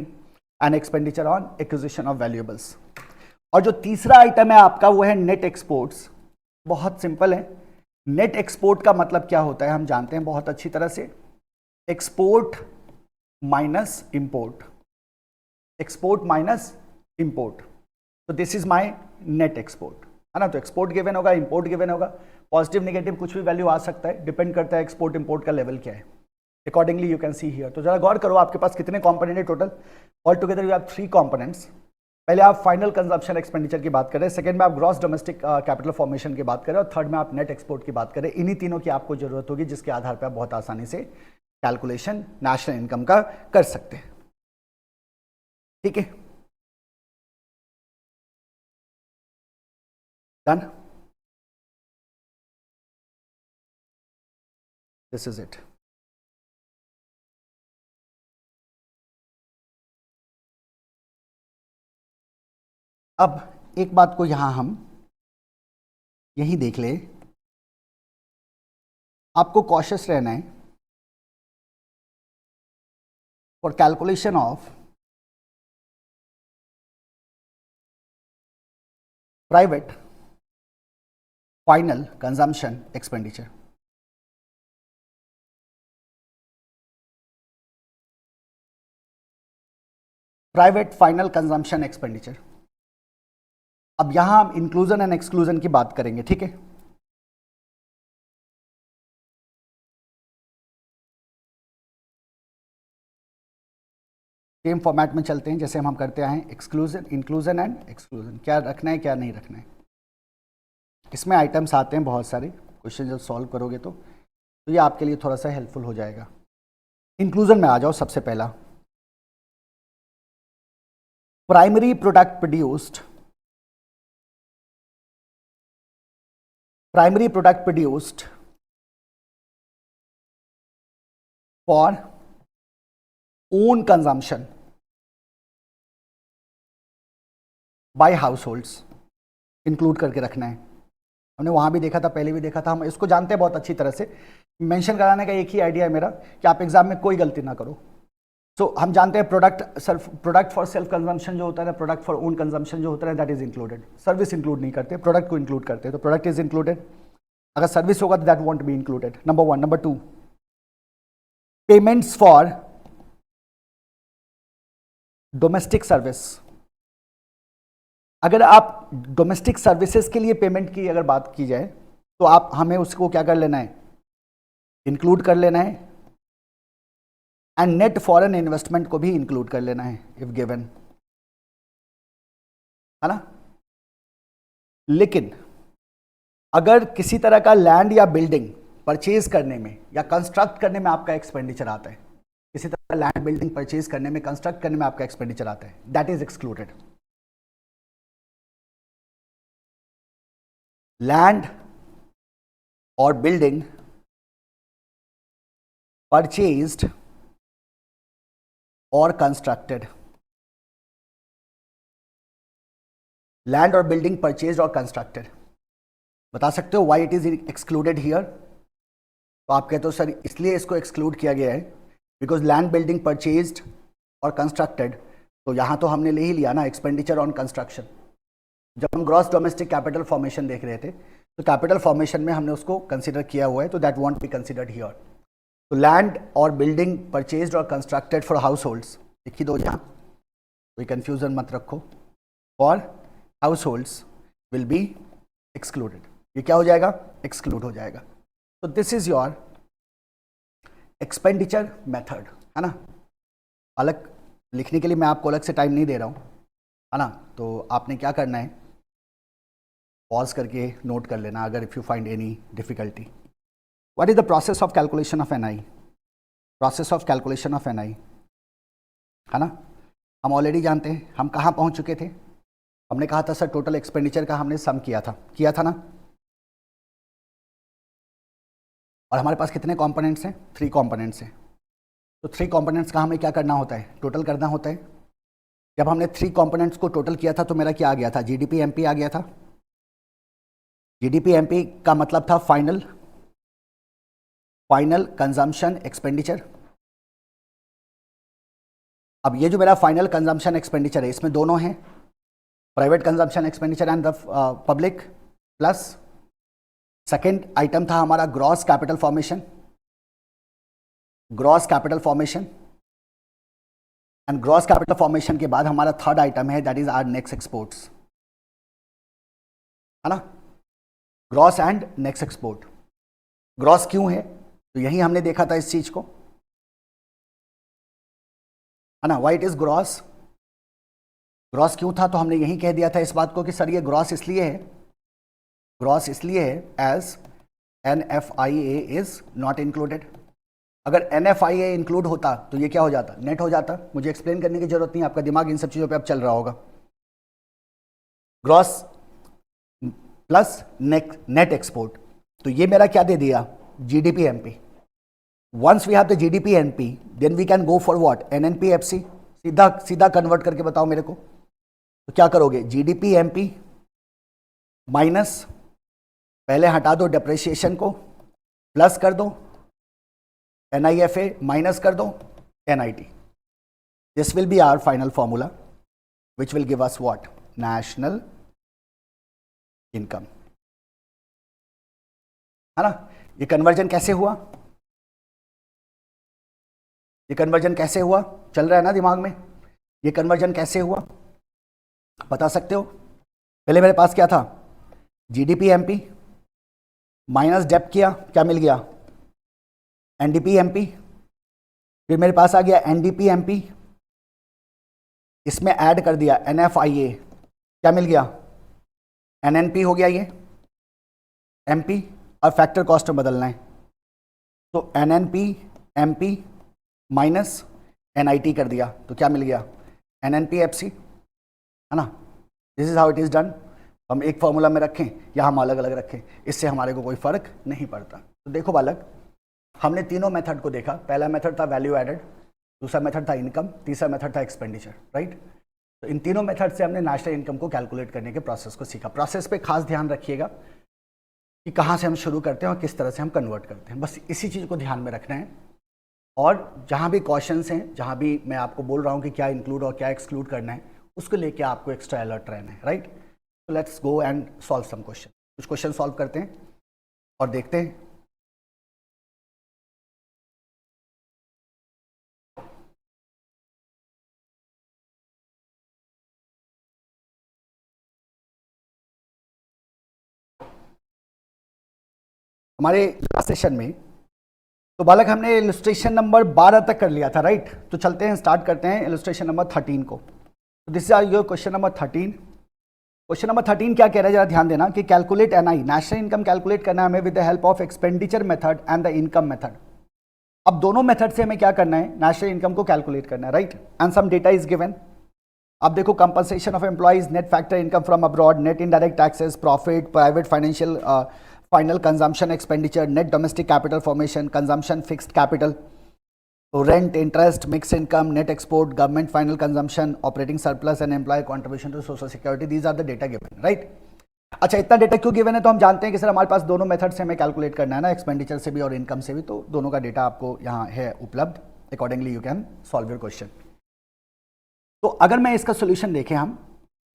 and expenditure on acquisition of valuables। और जो तीसरा आइटम है आपका वो है नेट एक्सपोर्ट्स। बहुत सिंपल है, नेट एक्सपोर्ट का मतलब क्या होता है हम जानते हैं बहुत अच्छी तरह से, export minus import, export minus import. तो this is my net export, है ना। तो एक्सपोर्ट गिवन होगा, इंपोर्ट गिवन होगा, पॉजिटिव नेगेटिव कुछ भी वैल्यू आ सकता है, डिपेंड करता है एक्सपोर्ट इंपोर्ट का लेवल क्या है, accordingly you can see here. तो जरा गौर करो, आपके पास कितने कंपोनेंट है total, all together you have 3 components. पहले आप फाइनल कंजम्पशन एक्सपेंडिचर की बात करें, सेकंड में आप ग्रॉस डोमेस्टिक कैपिटल फॉर्मेशन की बात करें, और थर्ड में आप नेट एक्सपोर्ट की बात करें। इन्हीं तीनों की आपको जरूरत होगी, जिसके आधार पर आप बहुत आसानी से कैलकुलेशन नेशनल इनकम का कर सकते हैं। ठीक है, डन, दिस इज इट। अब एक बात को यहां हम यही देख ले, आपको कॉशियस रहना है for calculation of private final consumption expenditure. Private final consumption expenditure. अब यहां हम इंक्लूजन एंड एक्सक्लूजन की बात करेंगे, ठीक है। सेम फॉर्मेट में चलते हैं जैसे हम करते आए हैं, एक्सक्लूजन, इंक्लूजन एंड एक्सक्लूजन, क्या रखना है क्या नहीं रखना है। इसमें आइटम्स आते हैं बहुत सारे, क्वेश्चन जब सॉल्व करोगे तो ये आपके लिए थोड़ा सा हेल्पफुल हो जाएगा। इंक्लूजन में आ जाओ, सबसे पहला primary product produced, primary product produced for own consumption by households, include करके रखना है। हमने वहां भी देखा था, पहले भी देखा था, हम इसको जानते हैं बहुत अच्छी तरह से। मेंशन कराने का एक ही आइडिया है मेरा कि आप एग्जाम में कोई गलती ना करो। तो हम जानते हैं प्रोडक्ट फॉर सेल्फ कंजम्पशन जो होता है ना, प्रोडक्ट फॉर ओन कंजम्पशन जो होता है, that is included. Service include नहीं करते, प्रोडक्ट को इंक्लूड करते हैं, तो प्रोडक्ट इज इंक्लूडेड। अगर सर्विस होगा तो that won't be included, number 1। Number 2, payments for domestic service. अगर आप डोमेस्टिक सर्विसेज के लिए पेमेंट की अगर बात की जाए तो आप हमें उसको क्या कर लेना है, इंक्लूड कर लेना है। एंड नेट फॉरेन इन्वेस्टमेंट को भी इंक्लूड कर लेना है इफ गिवन, है ना। लेकिन अगर किसी तरह का लैंड या बिल्डिंग परचेज करने में या कंस्ट्रक्ट करने में आपका एक्सपेंडिचर आता है, किसी तरह का लैंड बिल्डिंग परचेज करने में, कंस्ट्रक्ट करने में आपका एक्सपेंडिचर आता है, दैट इज एक्सक्लूडेड। लैंड और बिल्डिंग परचेज्ड और कंस्ट्रक्टेड लैंड और बिल्डिंग परचेज और कंस्ट्रक्टेड, बता सकते हो why it is excluded here? तो आप कहते हो सर इसलिए इसको एक्सक्लूड किया गया है बिकॉज लैंड बिल्डिंग परचेज्ड और कंस्ट्रक्टेड, तो यहाँ तो हमने ले ही लिया ना एक्सपेंडिचर ऑन कंस्ट्रक्शन। जब हम ग्रॉस डोमेस्टिक कैपिटल फॉर्मेशन देख रहे थे तो कैपिटल फॉर्मेशन में हमने उसको कंसिडर किया हुआ है, तो that won't be considered here. तो लैंड और बिल्डिंग परचेज्ड और कंस्ट्रक्टेड फॉर हाउस होल्ड्स लिख ही दो यहाँ, कोई कंफ्यूजन मत रखो, for house holds will be excluded. ये क्या हो जाएगा? एक्सक्लूड हो जाएगा। तो this is your expenditure method, है ना। अलग लिखने के लिए मैं आपको अलग से टाइम नहीं दे रहा हूँ, है ना। तो आपने क्या करना है, पॉज करके नोट कर लेना अगर if you find any difficulty. What is the process of calculation of NI? Process of calculation of NI, है ना, हम ऑलरेडी जानते हैं। हम कहाँ पहुँच चुके थे? हमने कहा था सर टोटल एक्सपेंडिचर का हमने सम किया था ना। और हमारे पास कितने कंपोनेंट्स हैं? 3 कंपोनेंट्स हैं। तो 3 कंपोनेंट्स का हमें क्या करना होता है? टोटल करना होता है। जब हमने 3 कंपोनेंट्स को टोटल किया था तो मेरा क्या आ गया था? जीडीपी एमपी आ गया था। जीडीपी एमपी का मतलब था फाइनल कंजम्पशन एक्सपेंडिचर। अब ये जो मेरा फाइनल कंजम्पशन एक्सपेंडिचर है इसमें दोनों हैं, private consumption expenditure and the public, plus second item था हमारा gross capital formation, and gross capital formation के बाद हमारा थर्ड आइटम है that is our next exports, है ना। Gross and next export. Gross क्यों है? तो यही हमने देखा था इस चीज को, है ना। Why it is gross? Gross क्यों था? तो हमने यही कह दिया था इस बात को कि सर ये ग्रॉस इसलिए है as NFIA is not included. अगर NFIA इंक्लूड होता तो ये क्या हो जाता? नेट हो जाता। मुझे एक्सप्लेन करने की जरूरत नहीं, आपका दिमाग इन सब चीजों पे अब चल रहा होगा। ग्रॉस प्लस नेट एक्सपोर्ट, तो ये मेरा क्या दे दिया? GDP MP. Once we have the GDP NP then we can go for what? NNPFC। सीधा कन्वर्ट करके बताओ मेरे को, तो क्या करोगे? जीडीपी एमपी माइनस, पहले हटा दो डेप्रिसिएशन को, प्लस कर दो NIFA, माइनस कर दो NIT। This will be our final formula which will give us what? National income, है ना। ये कन्वर्जन कैसे हुआ? चल रहा है ना दिमाग में? ये कन्वर्जन कैसे हुआ बता सकते हो? पहले मेरे पास क्या था? जीडीपी एमपी माइनस डेप्ट किया, क्या मिल गया? NDP MP. फिर मेरे पास आ गया एनडीपी एमपी, इसमें ऐड कर दिया NFIA, क्या मिल गया? NNP हो गया ये एमपी, और फैक्टर कॉस्ट में बदलना है, तो NNP MP माइनस NIT कर दिया, तो क्या मिल गया? NNPFC, है ना। This is how it is done. हम एक फॉर्मूला में रखें या हम अलग अलग रखें, इससे हमारे को कोई फर्क नहीं पड़ता। तो देखो बालक, हमने तीनों मेथड को देखा। पहला मेथड था वैल्यू एडेड, दूसरा मेथड था इनकम, तीसरा मेथड था एक्सपेंडिचर, राइट। तो इन तीनों मेथड से हमने नेशनल इनकम को कैलकुलेट करने के प्रोसेस को सीखा। प्रोसेस पे खास ध्यान रखिएगा कि कहाँ से हम शुरू करते हैं और किस तरह से हम कन्वर्ट करते हैं, बस इसी चीज़ को ध्यान में रखना है। और जहाँ भी क्वेश्चंस हैं, जहाँ भी मैं आपको बोल रहा हूँ कि क्या इंक्लूड और क्या एक्सक्लूड करना है, उसको लेके आपको एक्स्ट्रा अलर्ट रहना है, राइट। तो let's go and solve some question. कुछ क्वेश्चन सॉल्व करते हैं और देखते हैं। हमारे लास्ट सेशन में तो बालक हमने इलस्ट्रेशन नंबर 12 तक कर लिया था, राइट। तो चलते हैं, स्टार्ट करते हैं इलस्ट्रेशन नंबर 13 को। तो this is your question number 13। Question number 13 क्या कह रहा है, जरा ध्यान देना कि calculate NI, national income calculate करना है हमें with the help of expenditure method and the income method. अब दोनों मेथड से हमें क्या करना है? नेशनल इनकम को कैलकुलेट करना है, right. And some data is given. अब देखो, compensation of employees, net factor income from abroad, net indirect taxes, profit, private financial final consumption expenditure, net domestic capital formation, consumption fixed capital. तो rent, interest, mix income, net export, government final consumption, operating surplus and employ contribution to social security, these are the data given, right. अच्छा, इतना डेटा क्यों गिवन है? तो हम जानते हैं कि सर हमारे पास दोनों मेथड से हमें कैलकुलेट करना है ना, एक्सपेंडिचर से भी और इनकम से भी, तो दोनों का डेटा आपको यहाँ है उपलब्ध। Accordingly you can solve your question. तो अगर मैं इसका सोल्यूशन देखें हम,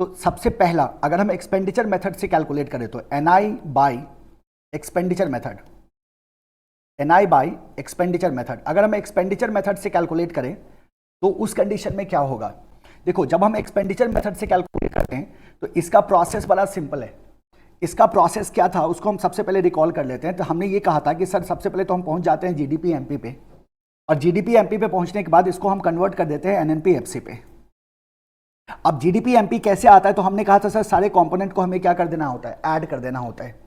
तो सबसे पहला अगर हम एक्सपेंडिचर मेथड से कैलकुलेट करें तो NI by expenditure method, NI by expenditure method, अगर हम एक्सपेंडिचर मेथड से कैलकुलेट करें तो उस कंडीशन में क्या होगा? देखो, जब हम एक्सपेंडिचर मेथड से कैलकुलेट करते हैं तो इसका प्रोसेस बड़ा सिंपल है। इसका प्रोसेस क्या था उसको हम सबसे पहले रिकॉल कर लेते हैं। तो हमने ये कहा था कि सर सबसे पहले तो हम पहुंच जाते हैं GDP MP पे, और GDP MP पे पहुंचने के बाद इसको हम कन्वर्ट कर देते हैं NNP FC पे। अब GDP MP कैसे आता है? तो हमने कहा था सर सारे कंपोनेंट को हमें क्या कर देना होता है, ऐड कर देना होता है।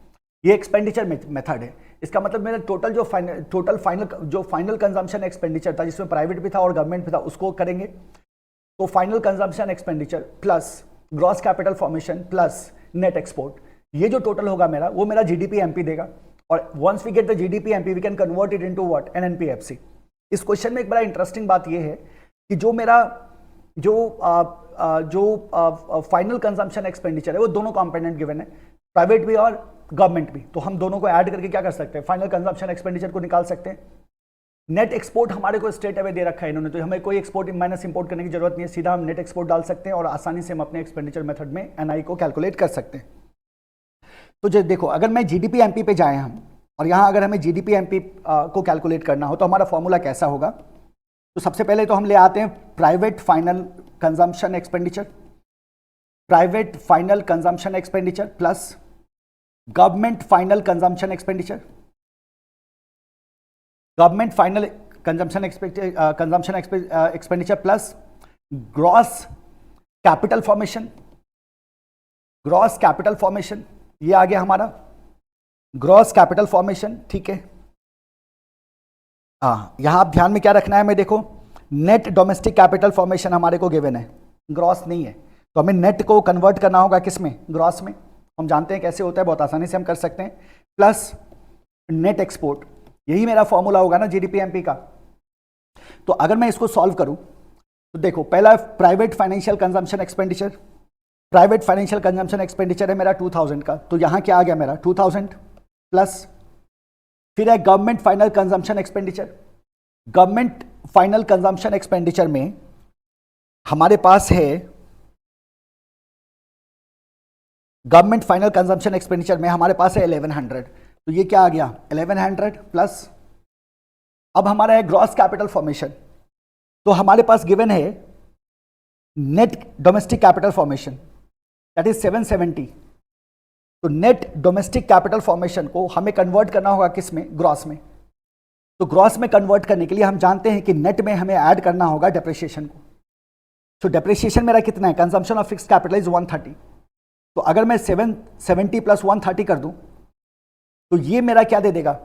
ये एक्सपेंडिचर मेथड है। इसका मतलब मेरा टोटल फाइनल कंजम्पशन एक्सपेंडिचर था, जिसमें प्राइवेट भी था और गवर्नमेंट भी था, उसको करेंगे। तो final consumption expenditure plus gross capital formation plus net export, ये जो टोटल होगा मेरा, वो मेरा GDP MP देगा। और once we get the GDP MP we can convert it into what, NNP FC। इस क्वेश्चन में एक बड़ा इंटरेस्टिंग बात ये है कि जो मेरा फाइनल कंजम्पशन एक्सपेंडिचर है वो दोनों कंपोनेंट गिवन है, प्राइवेट भी और गवर्नमेंट भी। तो हम दोनों को ऐड करके क्या कर सकते हैं, फाइनल कंजम्पशन एक्सपेंडिचर को निकाल सकते हैं। नेट एक्सपोर्ट हमारे को स्ट्रेट अवे दे रखा है इन्होंने, तो हमें कोई एक्सपोर्ट माइनस इंपोर्ट करने की जरूरत नहीं है, सीधा हम नेट एक्सपोर्ट डाल सकते हैं और आसानी से हम अपने एक्सपेंडिचर मेथड में NI को कैलकुलेट कर सकते हैं। तो जो देखो, अगर मैं GDP MP पे जाए हम, और यहाँ अगर हमें GDP MP को कैलकुलेट करना हो तो हमारा फॉर्मूला कैसा होगा? तो सबसे पहले तो हम ले आते हैं private final consumption expenditure, private final consumption expenditure plus government final consumption expenditure, government final consumption expenditure plus gross capital formation, gross capital formation, ये आ गया हमारा ग्रॉस कैपिटल फॉर्मेशन, ठीक है। यहां आप ध्यान में क्या रखना है हमें, देखो नेट डोमेस्टिक कैपिटल फॉर्मेशन हमारे को गिवन है, ग्रॉस नहीं है, तो हमें नेट को कन्वर्ट करना होगा किसमें, ग्रॉस में। हम जानते हैं कैसे होता है, बहुत आसानी से हम कर सकते हैं। प्लस नेट एक्सपोर्ट, यही मेरा फॉर्मूला होगा ना GDP MP का। तो अगर मैं इसको सॉल्व करूं तो देखो, पहला private financial consumption expenditure, private financial consumption expenditure है मेरा 2000 का, तो यहां क्या आ गया मेरा 2000 प्लस, फिर है government final consumption expenditure. Government final consumption expenditure में हमारे पास है, गवर्नमेंट फाइनल कंजम्पशन एक्सपेंडिचर में हमारे पास है 1100, तो ये क्या आ गया 1100 प्लस, अब हमारा है ग्रॉस कैपिटल फॉर्मेशन, तो हमारे पास गिवन है net domestic capital formation that is 770। तो नेट डोमेस्टिक कैपिटल फॉर्मेशन को हमें कन्वर्ट करना होगा किस में, ग्रॉस में। तो ग्रॉस में कन्वर्ट करने के लिए हम जानते हैं कि नेट में हमें ऐड करना होगा डेप्रिसिएशन को। तो डेप्रिसिएशन मेरा कितना है, consumption of fixed capital is 130, तो अगर मैं 770 प्लस 130 कर दूं तो ये मेरा क्या दे देगा,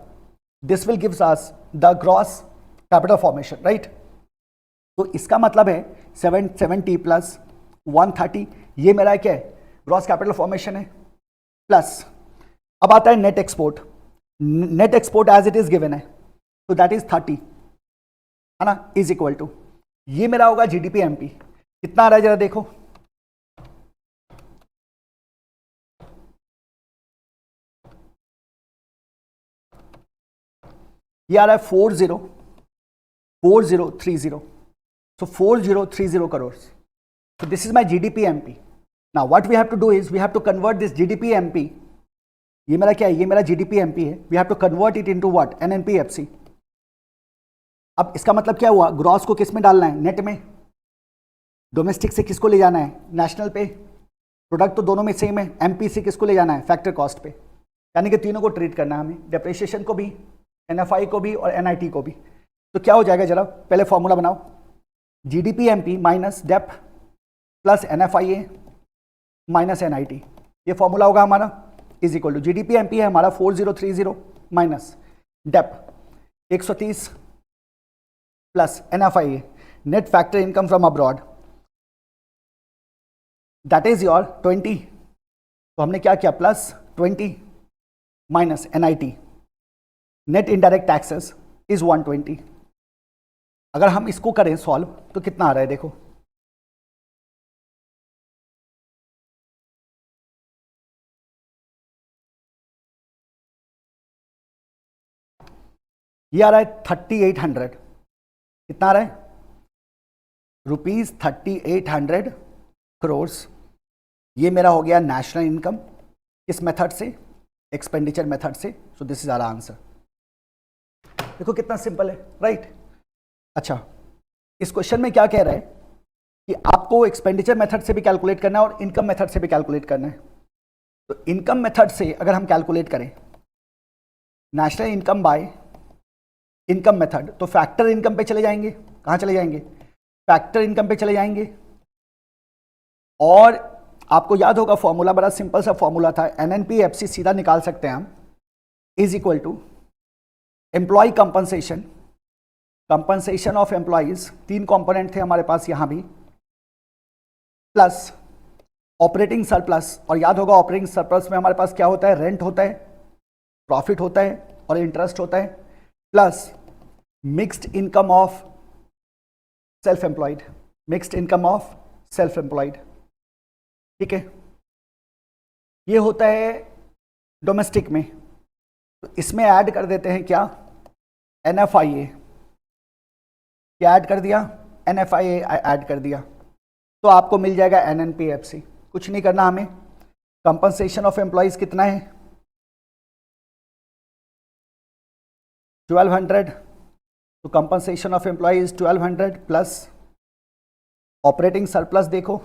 this will gives us the gross capital formation, right. तो इसका मतलब है 770 प्लस 130, ये मेरा क्या है, ग्रॉस कैपिटल फॉर्मेशन है। प्लस अब आता है net export, net export as it is given है, तो दैट इज 30, है ना, इज इक्वल टू, ये मेरा होगा GDP MP। कितना आ रहा है जरा देखो, ये आ रहा है 4030, so 4030 crores. So this is my GDP MP. Now what we have to do is we have to convert this GDP MP, ये मेरा क्या है, ये मेरा GDP MP है, we have to convert it into what, NNP FC। अब इसका मतलब क्या हुआ, ग्रॉस को किस में डालना है, नेट में, डोमेस्टिक से किसको ले जाना है, नेशनल पे, प्रोडक्ट तो दोनों में सेम है, MP से किसको ले जाना है, फैक्टर कॉस्ट पे, यानी कि तीनों को ट्रीट करना है हमें, डेप्रिसिएशन को भी, NFI को भी और NIT को भी। तो क्या हो जाएगा जरा पहले फॉर्मूला बनाओ, GDP MP minus dep plus NFIA minus NIT, ये फॉर्मूला होगा हमारा, is equal to GDP MP है हमारा 4030 minus dep 130 plus NFIA net factor income from abroad that is your 20, तो हमने क्या किया plus 20 minus NIT net indirect taxes is 120। अगर हम इसको करें सॉल्व तो कितना आ रहा है देखो, ये आ रहा है 3800, कितना आ रहा है रुपीज 3800 करोर्स। ये मेरा हो गया नेशनल इनकम, किस मेथड से, एक्सपेंडिचर मेथड से। So this is our answer. देखो कितना सिंपल है, राइट। अच्छा, इस क्वेश्चन में क्या कह रहा है कि आपको एक्सपेंडिचर मेथड से भी कैलकुलेट करना है और इनकम मेथड से भी कैलकुलेट करना है। तो इनकम मेथड से अगर हम कैलकुलेट करें national income bye income method, तो फैक्टर इनकम पे चले जाएंगे। कहां चले जाएंगे, फैक्टर इनकम पे चले जाएंगे। और आपको याद होगा फॉर्मूला, बड़ा सिंपल सा फॉर्मूला था, एनएनपीएफसी सीधा निकाल सकते हैं हम, is equal to employ compensation, compensation of employees, 3 component थे हमारे पास यहां भी, प्लस ऑपरेटिंग सरप्लस। और याद होगा ऑपरेटिंग सरप्लस में हमारे पास क्या होता है, रेंट होता है, प्रॉफिट होता है और इंटरेस्ट होता है, plus mixed income of self employed, mixed income of self employed. ठीक है, ये होता है डोमेस्टिक में। तो इसमें ऐड कर देते हैं क्या, एनएफआईए, क्या ऐड कर दिया, एनएफआईए ऐड कर दिया, तो आपको मिल जाएगा एनएनपीएफसी। कुछ नहीं करना हमें, कंपनसेशन ऑफ एम्प्लॉयज कितना है 1200, तो compensation of employees 1200 plus operating surplus देखो,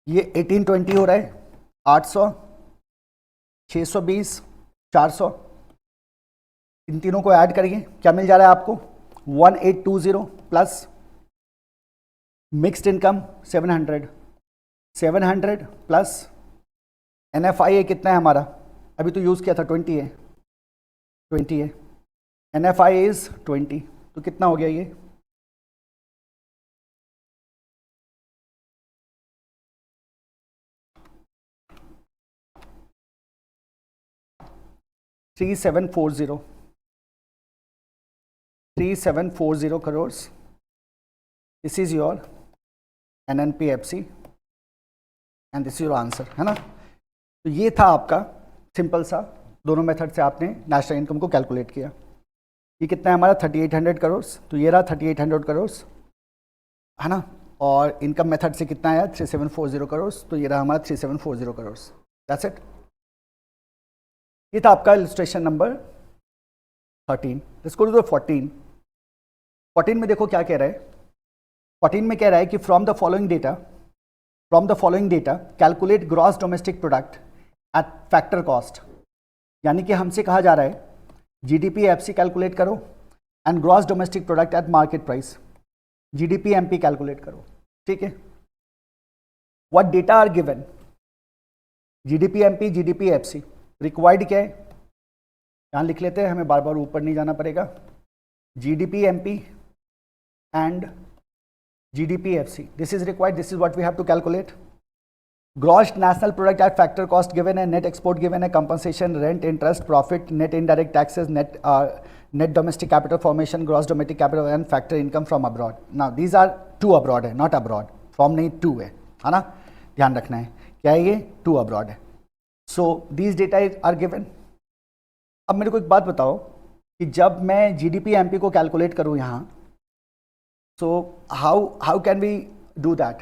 ये 1820 हो रहा है, 800, 620, 400, इन तीनों को ऐड करिए, क्या मिल जा रहा है आपको 1820 plus mixed income 700, 700 plus NFIA कितना है हमारा, अभी तो यूज़ किया था 20 है, 20 है, एनएफआईए इज 20, तो कितना हो गया ये 3740, 3740 crores. This is your NNPFC and this is your answer, है ना। तो ये था आपका सिंपल सा, दोनों मेथड से आपने नेशनल इनकम को कैलकुलेट किया। ये कितना है हमारा 3800 करोड़, तो ये रहा 3800 करोड़, है ना। और इनकम मेथड से कितना आया 3740 करोड़, तो ये रहा हमारा 3740 करोड़। That's it. ये था आपका illustration number 13। Let's go to the 14। 14 में देखो क्या कह रहा है, 14 में कह रहा है कि from the following data calculate gross domestic product at factor cost. यानी कि हमसे कहा जा रहा है जीडीपी एफसी कैलकुलेट करो and gross domestic product at market price, GDP MP calculate करो। ठीक है, what data are given, GDP MP, GDP FC, required क्या है, यहां लिख लेते हैं, हमें बार बार ऊपर नहीं जाना पड़ेगा। GDP MP and GDP FC, this is required, this is what we have to calculate. Gross national product at factor cost given है, नेट एक्सपोर्ट गिवन है, compensation, rent, interest, profit, net indirect taxes, net domestic capital formation, gross domestic capital and factor income from abroad. Now these are to abroad है, नॉट अब्रॉड, फ्रॉम नहीं टू है ना, ध्यान रखना है क्या है, ये टू अब्रॉड है। So these data are given. अब मेरे को एक बात बताओ कि जब मैं जीडीपी एमपी को कैलकुलेट करूं यहां, so how can we do that,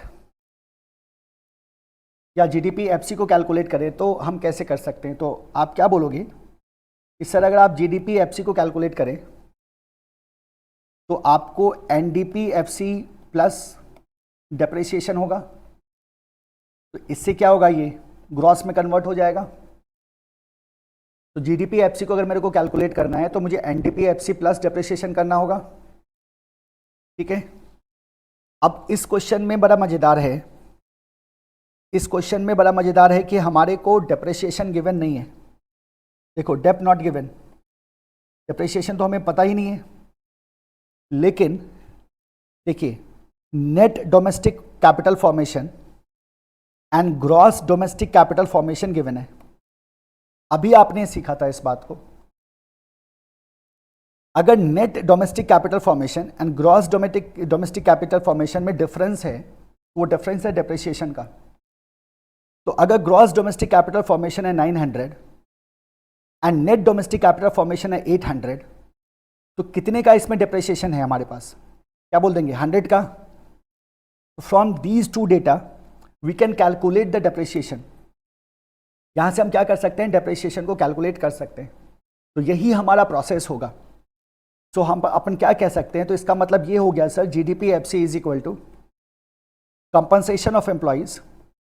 या जीडीपी एफसी को कैलकुलेट करें तो हम कैसे कर सकते हैं। तो आप क्या बोलोगे कि सर अगर आप जीडीपी एफसी को कैलकुलेट करें तो आपको एनडीपी एफसी प्लस डेप्रिसिएशन होगा, तो इससे क्या होगा, ये ग्रॉस में कन्वर्ट हो जाएगा। तो जीडीपी एफसी को अगर मेरे को कैलकुलेट करना है तो मुझे एनडीपी एफसी प्लस डेप्रिसिएशन करना होगा। ठीक है, अब इस क्वेश्चन में बड़ा मजेदार है, इस क्वेश्चन में बड़ा मजेदार है कि हमारे को डेप्रिसिएशन गिवन नहीं है। देखो डेप नॉट गिवन, डिप्रिसिएशन तो हमें पता ही नहीं है, लेकिन देखिए net domestic capital formation and gross domestic capital formation given है। अभी आपने सीखा था इस बात को, अगर net domestic capital formation and gross domestic capital formation में डिफरेंस है, वो डिफरेंस है डिप्रिसिएशन का। तो अगर ग्रॉस डोमेस्टिक कैपिटल फॉर्मेशन है 900 and net domestic capital formation है 800, तो कितने का इसमें डिप्रिसिएशन है हमारे पास? क्या बोल देंगे? 100 का। From these two data we can calculate the depreciation. यहां से हम क्या कर सकते हैं? डिप्रिसिएशन को कैलकुलेट कर सकते हैं। तो यही हमारा प्रोसेस होगा। सो हम अपन क्या कह सकते हैं? तो इसका मतलब ये हो गया sir, GDP FC is equal to compensation of employees.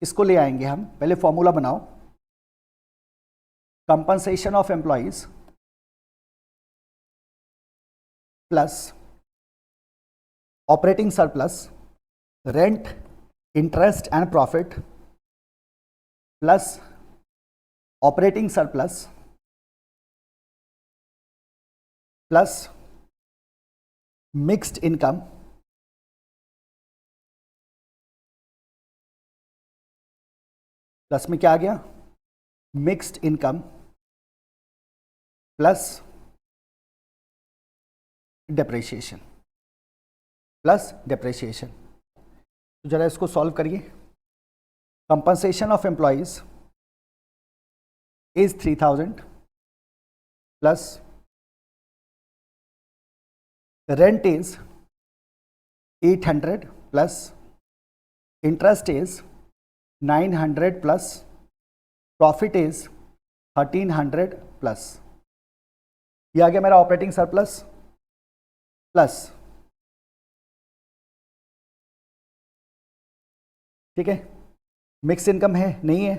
इसको ले आएंगे हम, पहले फॉर्मूला बनाओ। Compensation of employees plus operating surplus, rent, interest and profit plus operating surplus plus mixed income plus में क्या आ गया? मिक्स्ड इनकम प्लस डेप्रिसिएशन तो जरा इसको सॉल्व करिए। Compensation of employees is 3000 plus rent is 800 plus interest is 900 plus profit is 1300 plus, ये आ गया मेरा ऑपरेटिंग सरप्लस प्लस, ठीक है। मिक्स इनकम है? नहीं है,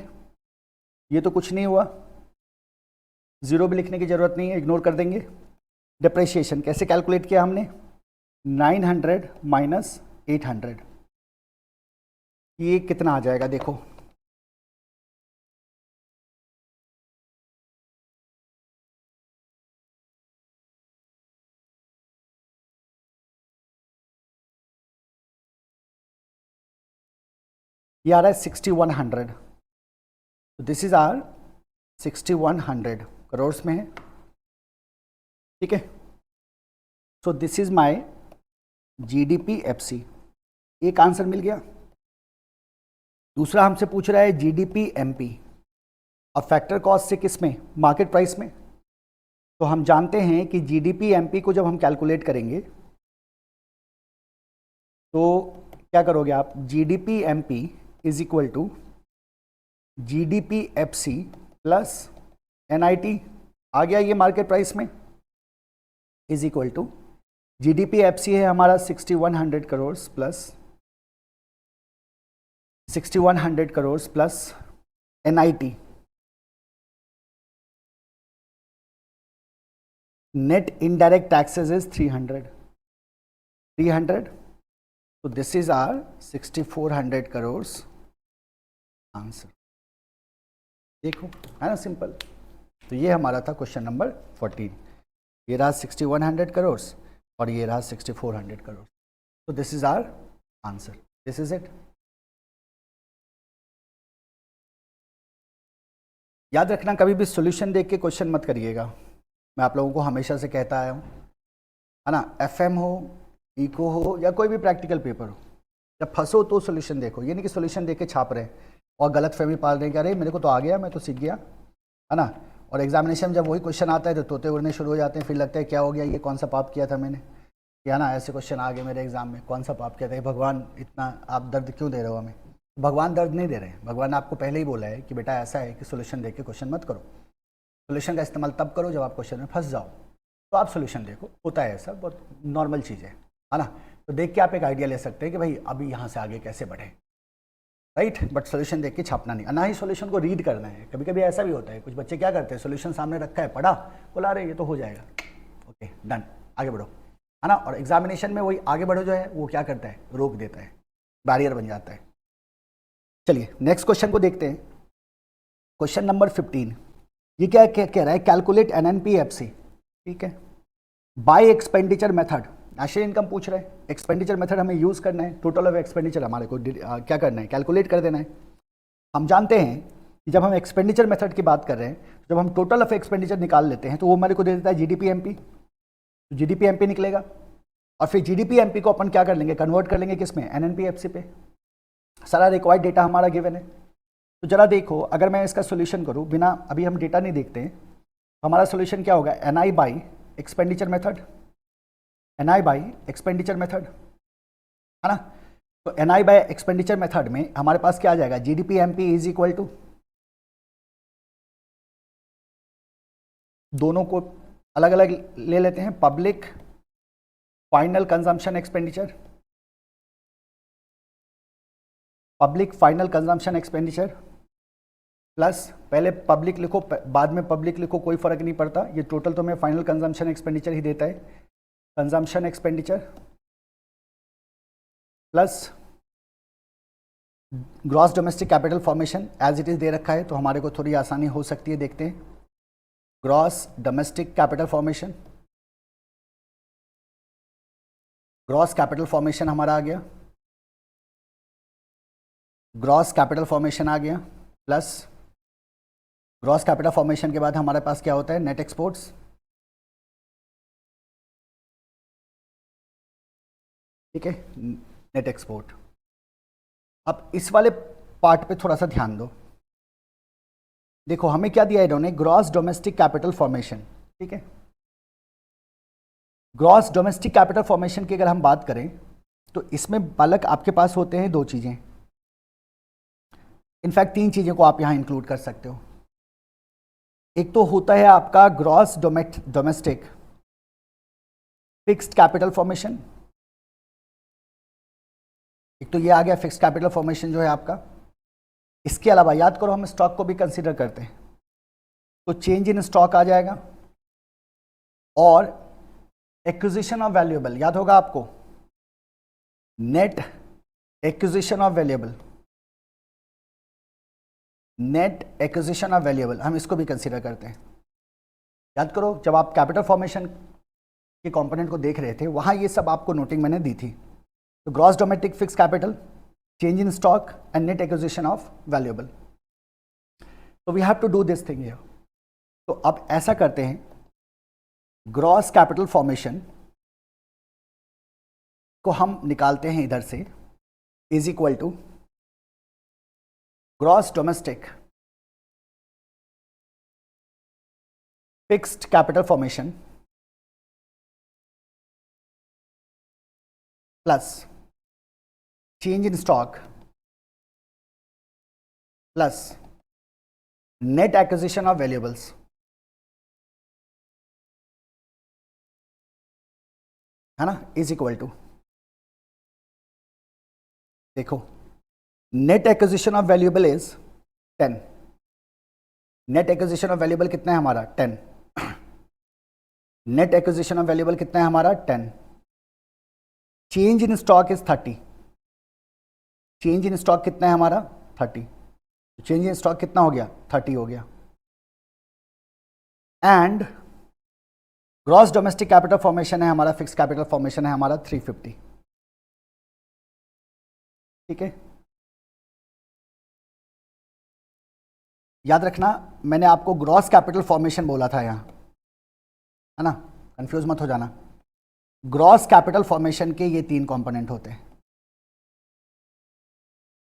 ये तो कुछ नहीं हुआ, जीरो भी लिखने की जरूरत नहीं है, इग्नोर कर देंगे। डिप्रिसिएशन कैसे कैलकुलेट किया हमने? 900 माइनस 800, ये कितना आ जाएगा? देखो ये आ रहा है 6100। तो दिस इज आर 6100 करोड़ में है, ठीक है। सो this is my GDP FC, एक आंसर मिल गया। दूसरा हमसे पूछ रहा है जीडीपी एमपी और फैक्टर कॉस्ट से किस में? मार्केट प्राइस में। तो हम जानते हैं कि जीडीपी एमपी को जब हम कैलकुलेट करेंगे तो क्या करोगे आप? GDP MP is equal to GDP FC plus NIT, आ गया ये मार्केट प्राइस में, is equal to GDP FC है हमारा 6100 crore plus 6100 crore plus NIT, net indirect taxes is 300, तो this is our 6400 crore answer. देखो है ना, सिंपल। तो ये हमारा था क्वेश्चन नंबर 14। ये रहा 6100 करोड़ और ये रहा 6400 करोड़। तो this is our answer, this is it. याद रखना, कभी भी सॉल्यूशन देख के क्वेश्चन मत करिएगा। मैं आप लोगों को हमेशा से कहता आया हूँ, है ना, एफएम हो, इको हो या कोई भी प्रैक्टिकल पेपर हो, जब फंसो तो सॉल्यूशन देखो। ये नहीं कि सॉल्यूशन देख के छाप रहे हैं और गलत फहमी पाल रहे हैं कि अरे मेरे को तो आ गया, मैं तो सीख गया, है ना। और एग्जामिनेशन में जब वही क्वेश्चन आता है तो तोते उड़ने शुरू हो जाते हैं, फिर लगता है क्या हो गया, ये कौन सा पाप किया था मैंने, या ना ऐसे क्वेश्चन आ गए मेरे एग्जाम में, कौन सा पाप किया था, भगवान इतना आप दर्द क्यों दे रहे हो हमें? भगवान दर्द नहीं दे रहे हैं, भगवान ने आपको पहले ही बोला है कि बेटा ऐसा है कि सोल्यूशन देख के क्वेश्चन मत करो। सोल्यूशन का इस्तेमाल तब करो जब आप क्वेश्चन में फंस जाओ, तो आप सोल्यूशन देखो। होता है ऐसा, बहुत नॉर्मल चीज़ है ना। तो देख के आप एक आइडिया ले सकते हैं कि भाई अभी यहाँ से आगे कैसे बढ़े, राइट। बट सोल्यूशन देख के छापना नहीं, ना ही सोल्यूशन को रीड करना है। कभी कभी ऐसा भी होता है, कुछ बच्चे क्या करते हैं, सोल्यूशन सामने रखा है, पढ़ा, बोला अरे ये तो हो जाएगा, ओके डन, आगे बढ़ो, है ना। और एग्जामिनेशन में वही आगे बढ़ो जो है वो क्या करता है, रोक देता है, बैरियर बन जाता है। चलिए नेक्स्ट क्वेश्चन को देखते हैं। क्वेश्चन नंबर 15, ये क्या कह रहा है? कैलकुलेट एनएनपीएफसी ठीक है। Bye expenditure method, national income पूछ रहे हैं, एक्सपेंडिचर मेथड हमें यूज करना है, टोटल ऑफ एक्सपेंडिचर हमारे को क्या करना है, कैलकुलेट कर देना है। हम जानते हैं कि जब हम एक्सपेंडिचर मेथड की बात कर रहे हैं, जब हम टोटल ऑफ एक्सपेंडिचर निकाल लेते हैं तो वो हमारे को दे देता है जीडीपी एमपी, तो जीडीपी एमपी निकलेगा और फिर जीडीपी एमपी को अपन क्या कर लेंगे, कन्वर्ट कर लेंगे किस में, एनएनपीएफसी पे। सारा रिक्वायर्ड डेटा हमारा गिवन है। तो जरा देखो, अगर मैं इसका सोल्यूशन करूं बिना, अभी हम डेटा नहीं देखते हैं, हमारा सोल्यूशन क्या होगा, NI by expenditure method, NI by expenditure method, है ना। तो एनआई बाई एक्सपेंडिचर मेथड में हमारे पास क्या आ जाएगा, GDP MP is equal to, दोनों को अलग अलग ले लेते हैं, public final consumption expenditure, public final consumption expenditure plus, पहले पब्लिक लिखो बाद में पब्लिक लिखो, कोई फर्क नहीं पड़ता, ये टोटल तो हमें फाइनल कंजम्पशन एक्सपेंडिचर ही देता है, consumption expenditure plus gross domestic capital formation as it is दे रखा है, तो हमारे को थोड़ी आसानी हो सकती है, देखते हैं। Gross domestic capital formation, gross capital formation हमारा आ गया, ग्रॉस कैपिटल फॉर्मेशन आ गया, प्लस ग्रॉस कैपिटल फॉर्मेशन के बाद हमारे पास क्या होता है, नेट एक्सपोर्ट्स, ठीक है, नेट एक्सपोर्ट। अब इस वाले पार्ट पे थोड़ा सा ध्यान दो, देखो हमें क्या दिया है इन्होंने, ग्रॉस डोमेस्टिक कैपिटल फॉर्मेशन, ठीक है। ग्रॉस डोमेस्टिक कैपिटल फॉर्मेशन की अगर हम बात करें तो इसमें बालक आपके पास होते हैं दो चीजें, इनफैक्ट तीन चीजों को आप यहां इंक्लूड कर सकते हो। एक तो होता है आपका gross domestic fixed capital formation, एक तो ये आ गया फिक्स्ड कैपिटल फॉर्मेशन जो है आपका। इसके अलावा याद करो हम स्टॉक को भी कंसीडर करते हैं, तो चेंज इन स्टॉक आ जाएगा और एक्विजिशन ऑफ वैल्यूएबल, याद होगा आपको, net acquisition of valuable, net acquisition of valuable हम इसको भी कंसीडर करते हैं। याद करो जब आप कैपिटल फॉर्मेशन के कंपोनेंट को देख रहे थे वहां ये सब आपको नोटिंग मैंने दी थी, तो gross domestic fix capital, change in stock and net acquisition of valuable. तो we have to do this thing here. तो अब ऐसा करते हैं, ग्रॉस कैपिटल फॉर्मेशन को हम निकालते हैं इधर से, is equal to gross domestic fixed capital formation plus change in stock plus net acquisition of valuables, है ना, इज इक्वल टू, देखो net acquisition of valuable is 10, net acquisition of valuable कितना है हमारा 10, नेट एक्विजिशन ऑफ वैल्यूएबल कितना है हमारा 10, change in stock is 30, change in stock कितना है हमारा 30, चेंज इन स्टॉक कितना हो गया 30 हो गया, and gross domestic capital formation है हमारा, फिक्स कैपिटल फॉर्मेशन है हमारा 350, ठीक है। याद रखना मैंने आपको ग्रॉस कैपिटल फॉर्मेशन बोला था यहां, है ना, कंफ्यूज मत हो जाना। ग्रॉस कैपिटल फॉर्मेशन के ये तीन कंपोनेंट होते हैं।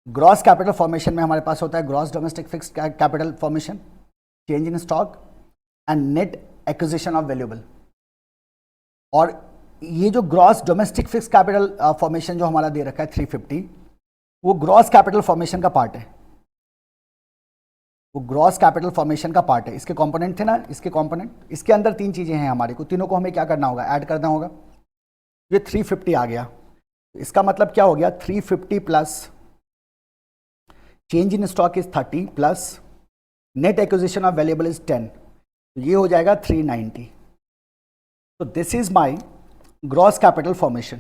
ग्रॉस कैपिटल फॉर्मेशन में हमारे पास होता है gross domestic fixed capital formation, change in stock and net acquisition of valuable. और ये जो gross domestic fixed capital formation जो हमारा दे रखा है 350, वो ग्रॉस कैपिटल फॉर्मेशन का पार्ट है, वो ग्रॉस कैपिटल फॉर्मेशन का पार्ट है। इसके कंपोनेंट थे ना, इसके कंपोनेंट, इसके अंदर तीन चीजें हैं हमारे को, तीनों को हमें क्या करना होगा, ऐड करना होगा। ये 350 आ गया, इसका मतलब क्या हो गया, 350 plus change in stock is 30 plus net acquisition of valuable is 10, तो ये हो जाएगा 390। तो this is my gross capital formation,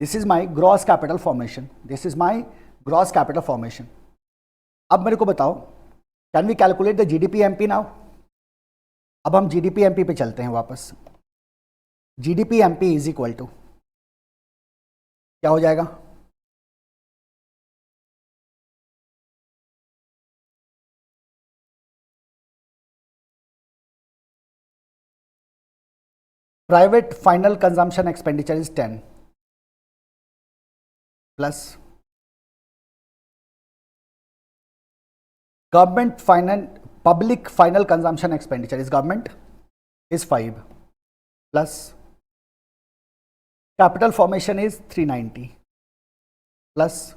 this is my gross capital formation, this is my gross capital formation. अब मेरे को बताओ, can we calculate the GDP MP now? अब हम जीडीपी एमपी पे चलते हैं वापस। GDP MP is equal to क्या हो जाएगा? Private final consumption expenditure is 10 plus government final public final consumption expenditure is government is 5 plus capital formation is 390 plus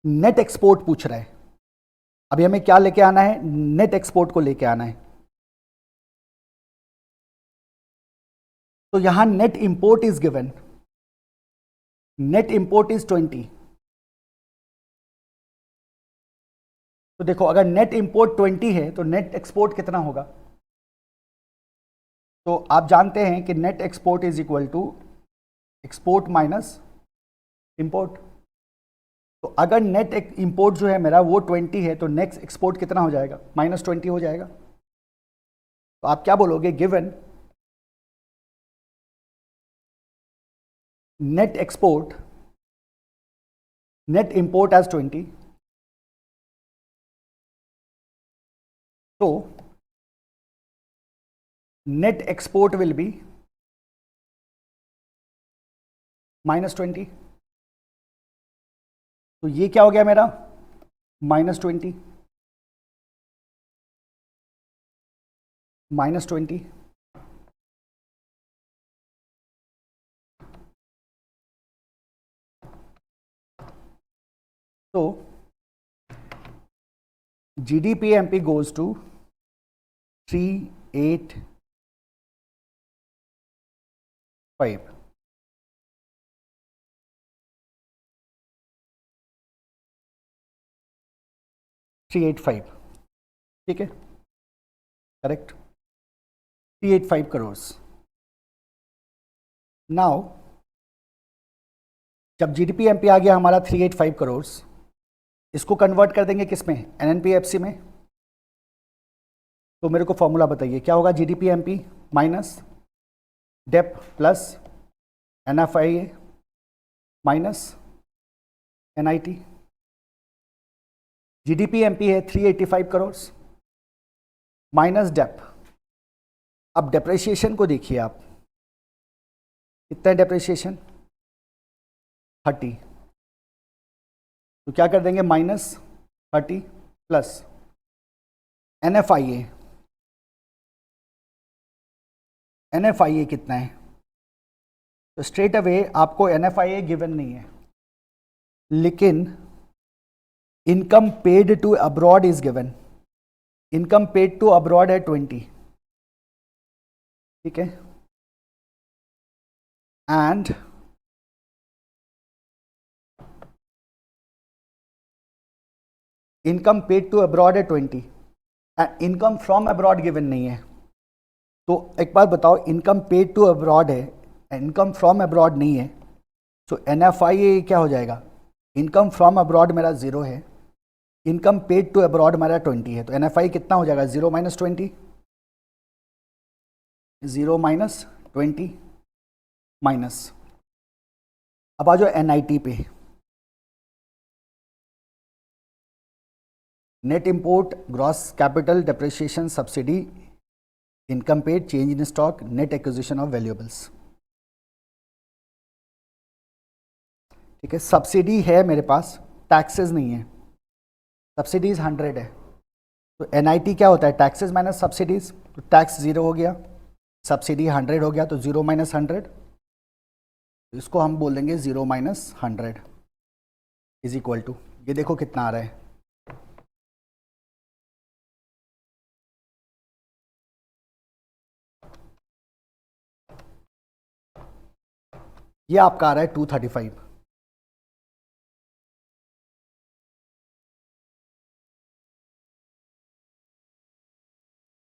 net export पूछ रहा है। अभी हमें क्या लेके आना है? नेट एक्सपोर्ट को लेके आना है। तो यहां net import is given, net import is 20। तो देखो अगर नेट इंपोर्ट 20 है तो नेट एक्सपोर्ट कितना होगा? तो आप जानते हैं कि net export is equal to export minus import. तो अगर नेट इंपोर्ट जो है मेरा वो 20 है तो नेक्स्ट एक्सपोर्ट कितना हो जाएगा? -20 हो जाएगा। तो आप क्या बोलोगे? Given net export, net import as 20, तो नेट एक्सपोर्ट विल बी -20। तो ये क्या हो गया मेरा? -20 -20। तो जीडीपी एमपी गोज टू 385 385, ठीक है, करेक्ट, 385 करोड़। नाउ जब जीडीपी एमपी आ गया हमारा 385 करोड़, इसको कन्वर्ट कर देंगे किस में? एनएनपीएफसी में। तो मेरे को फॉर्मूला बताइए क्या होगा? GDP MP minus dep plus NFIA minus NIT. GDP MP है 385 करोड़ माइनस डेप। अब डेप्रिसिएशन को देखिए आप, कितना है डेप्रिसिएशन? 30। तो क्या कर देंगे? -30 प्लस एनएफआईए। एनएफआईए कितना है? तो स्ट्रेट अवे आपको एनएफआईए गिवन नहीं है, लेकिन income paid to abroad is given. Income paid to abroad है 20, ठीक है, and income paid to abroad है 20 and income from abroad given नहीं है। तो एक बात बताओ, इनकम पेड टू अब्रॉड है, इनकम फ्रॉम अब्रॉड नहीं है, तो एनएफआईए क्या हो जाएगा? इनकम फ्रॉम अब्रॉड मेरा 0 है, इनकम पेड टू अब्रॉड मेरा 20 है, तो एनएफआई कितना हो जाएगा? 0 - 20, 0 - 20 माइनस। अब आ जाओ एनआईटी पे। Net import, gross capital, depreciation, subsidy, income paid, change in stock, net acquisition of valuables, ठीक है। सब्सिडी है मेरे पास, टैक्सेस नहीं है, सब्सिडीज 100 है। तो एनआईटी क्या होता है? टैक्सेस माइनस सब्सिडीज, तो टैक्स 0 हो गया, सब्सिडी 100 हो गया, तो 0 - 100, इसको हम बोल देंगे 0 - 100 इज इक्वल टू, ये देखो कितना आ रहा है, ये आपका आ रहा है 235।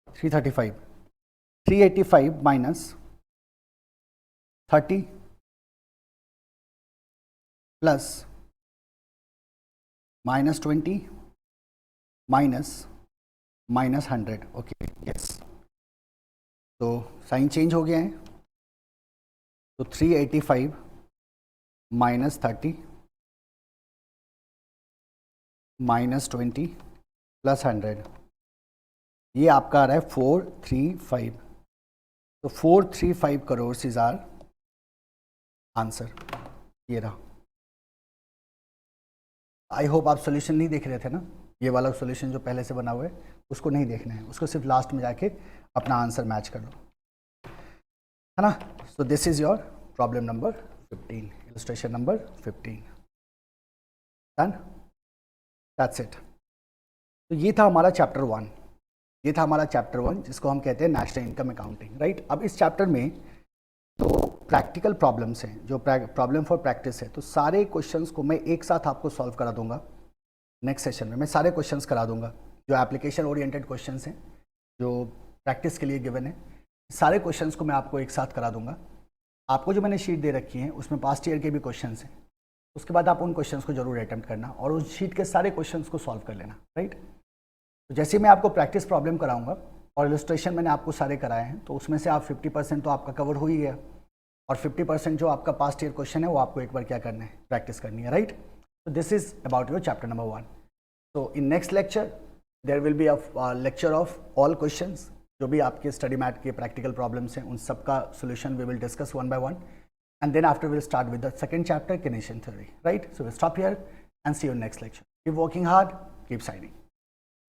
335, 385 minus 30 plus -20 minus -100, okay, yes. तो साइन चेंज हो गया है, तो 385 माइनस 30 माइनस 20 प्लस 100, ये आपका आ रहा है 435। तो 435 करोड़ इज आर आंसर। ये रहा। आई होप आप सॉल्यूशन नहीं देख रहे थे ना, ये वाला सॉल्यूशन जो पहले से बना हुआ है उसको नहीं देखना है, उसको सिर्फ लास्ट में जाके अपना आंसर मैच कर लो, है ना। सो this is your problem number 15, illustration number 15। Done, that's it. तो ये था हमारा चैप्टर 1, ये था हमारा चैप्टर 1 जिसको हम कहते हैं नेशनल इनकम अकाउंटिंग, राइट। अब इस चैप्टर में तो प्रैक्टिकल प्रॉब्लम्स हैं, जो प्रॉब्लम फॉर प्रैक्टिस है, तो सारे क्वेश्चंस को मैं एक साथ आपको सॉल्व करा दूंगा नेक्स्ट सेशन में। मैं सारे क्वेश्चंस करा दूंगा जो एप्लीकेशन ओरिएंटेड क्वेश्चंस हैं, जो प्रैक्टिस के लिए गिवन है, सारे क्वेश्चंस को मैं आपको एक साथ करा दूंगा। आपको जो मैंने शीट दे रखी है उसमें पास्ट ईयर के भी क्वेश्चंस हैं, उसके बाद आप उन क्वेश्चंस को जरूर अटेम्प्ट करना और उस शीट के सारे क्वेश्चंस को सॉल्व कर लेना, राइट। तो जैसे मैं आपको प्रैक्टिस प्रॉब्लम कराऊंगा और इलस्ट्रेशन मैंने आपको सारे कराए हैं, तो उसमें से आप 50% तो आपका कवर हो ही गया, और 50% जो आपका पास्ट ईयर क्वेश्चन है वो आपको एक बार क्या करना है, प्रैक्टिस करनी है, राइट। तो this is about your chapter number 1। So in next lecture there will be a lecture of all questions, जो भी आपके स्टडी मैट के प्रैक्टिकल प्रॉब्लम्स हैं उन सब का solution we will discuss one by one, and then after will start with the second chapter, Keynesian theory, right? So we'll stop here and see you in next lecture. Keep working hard, keep signing.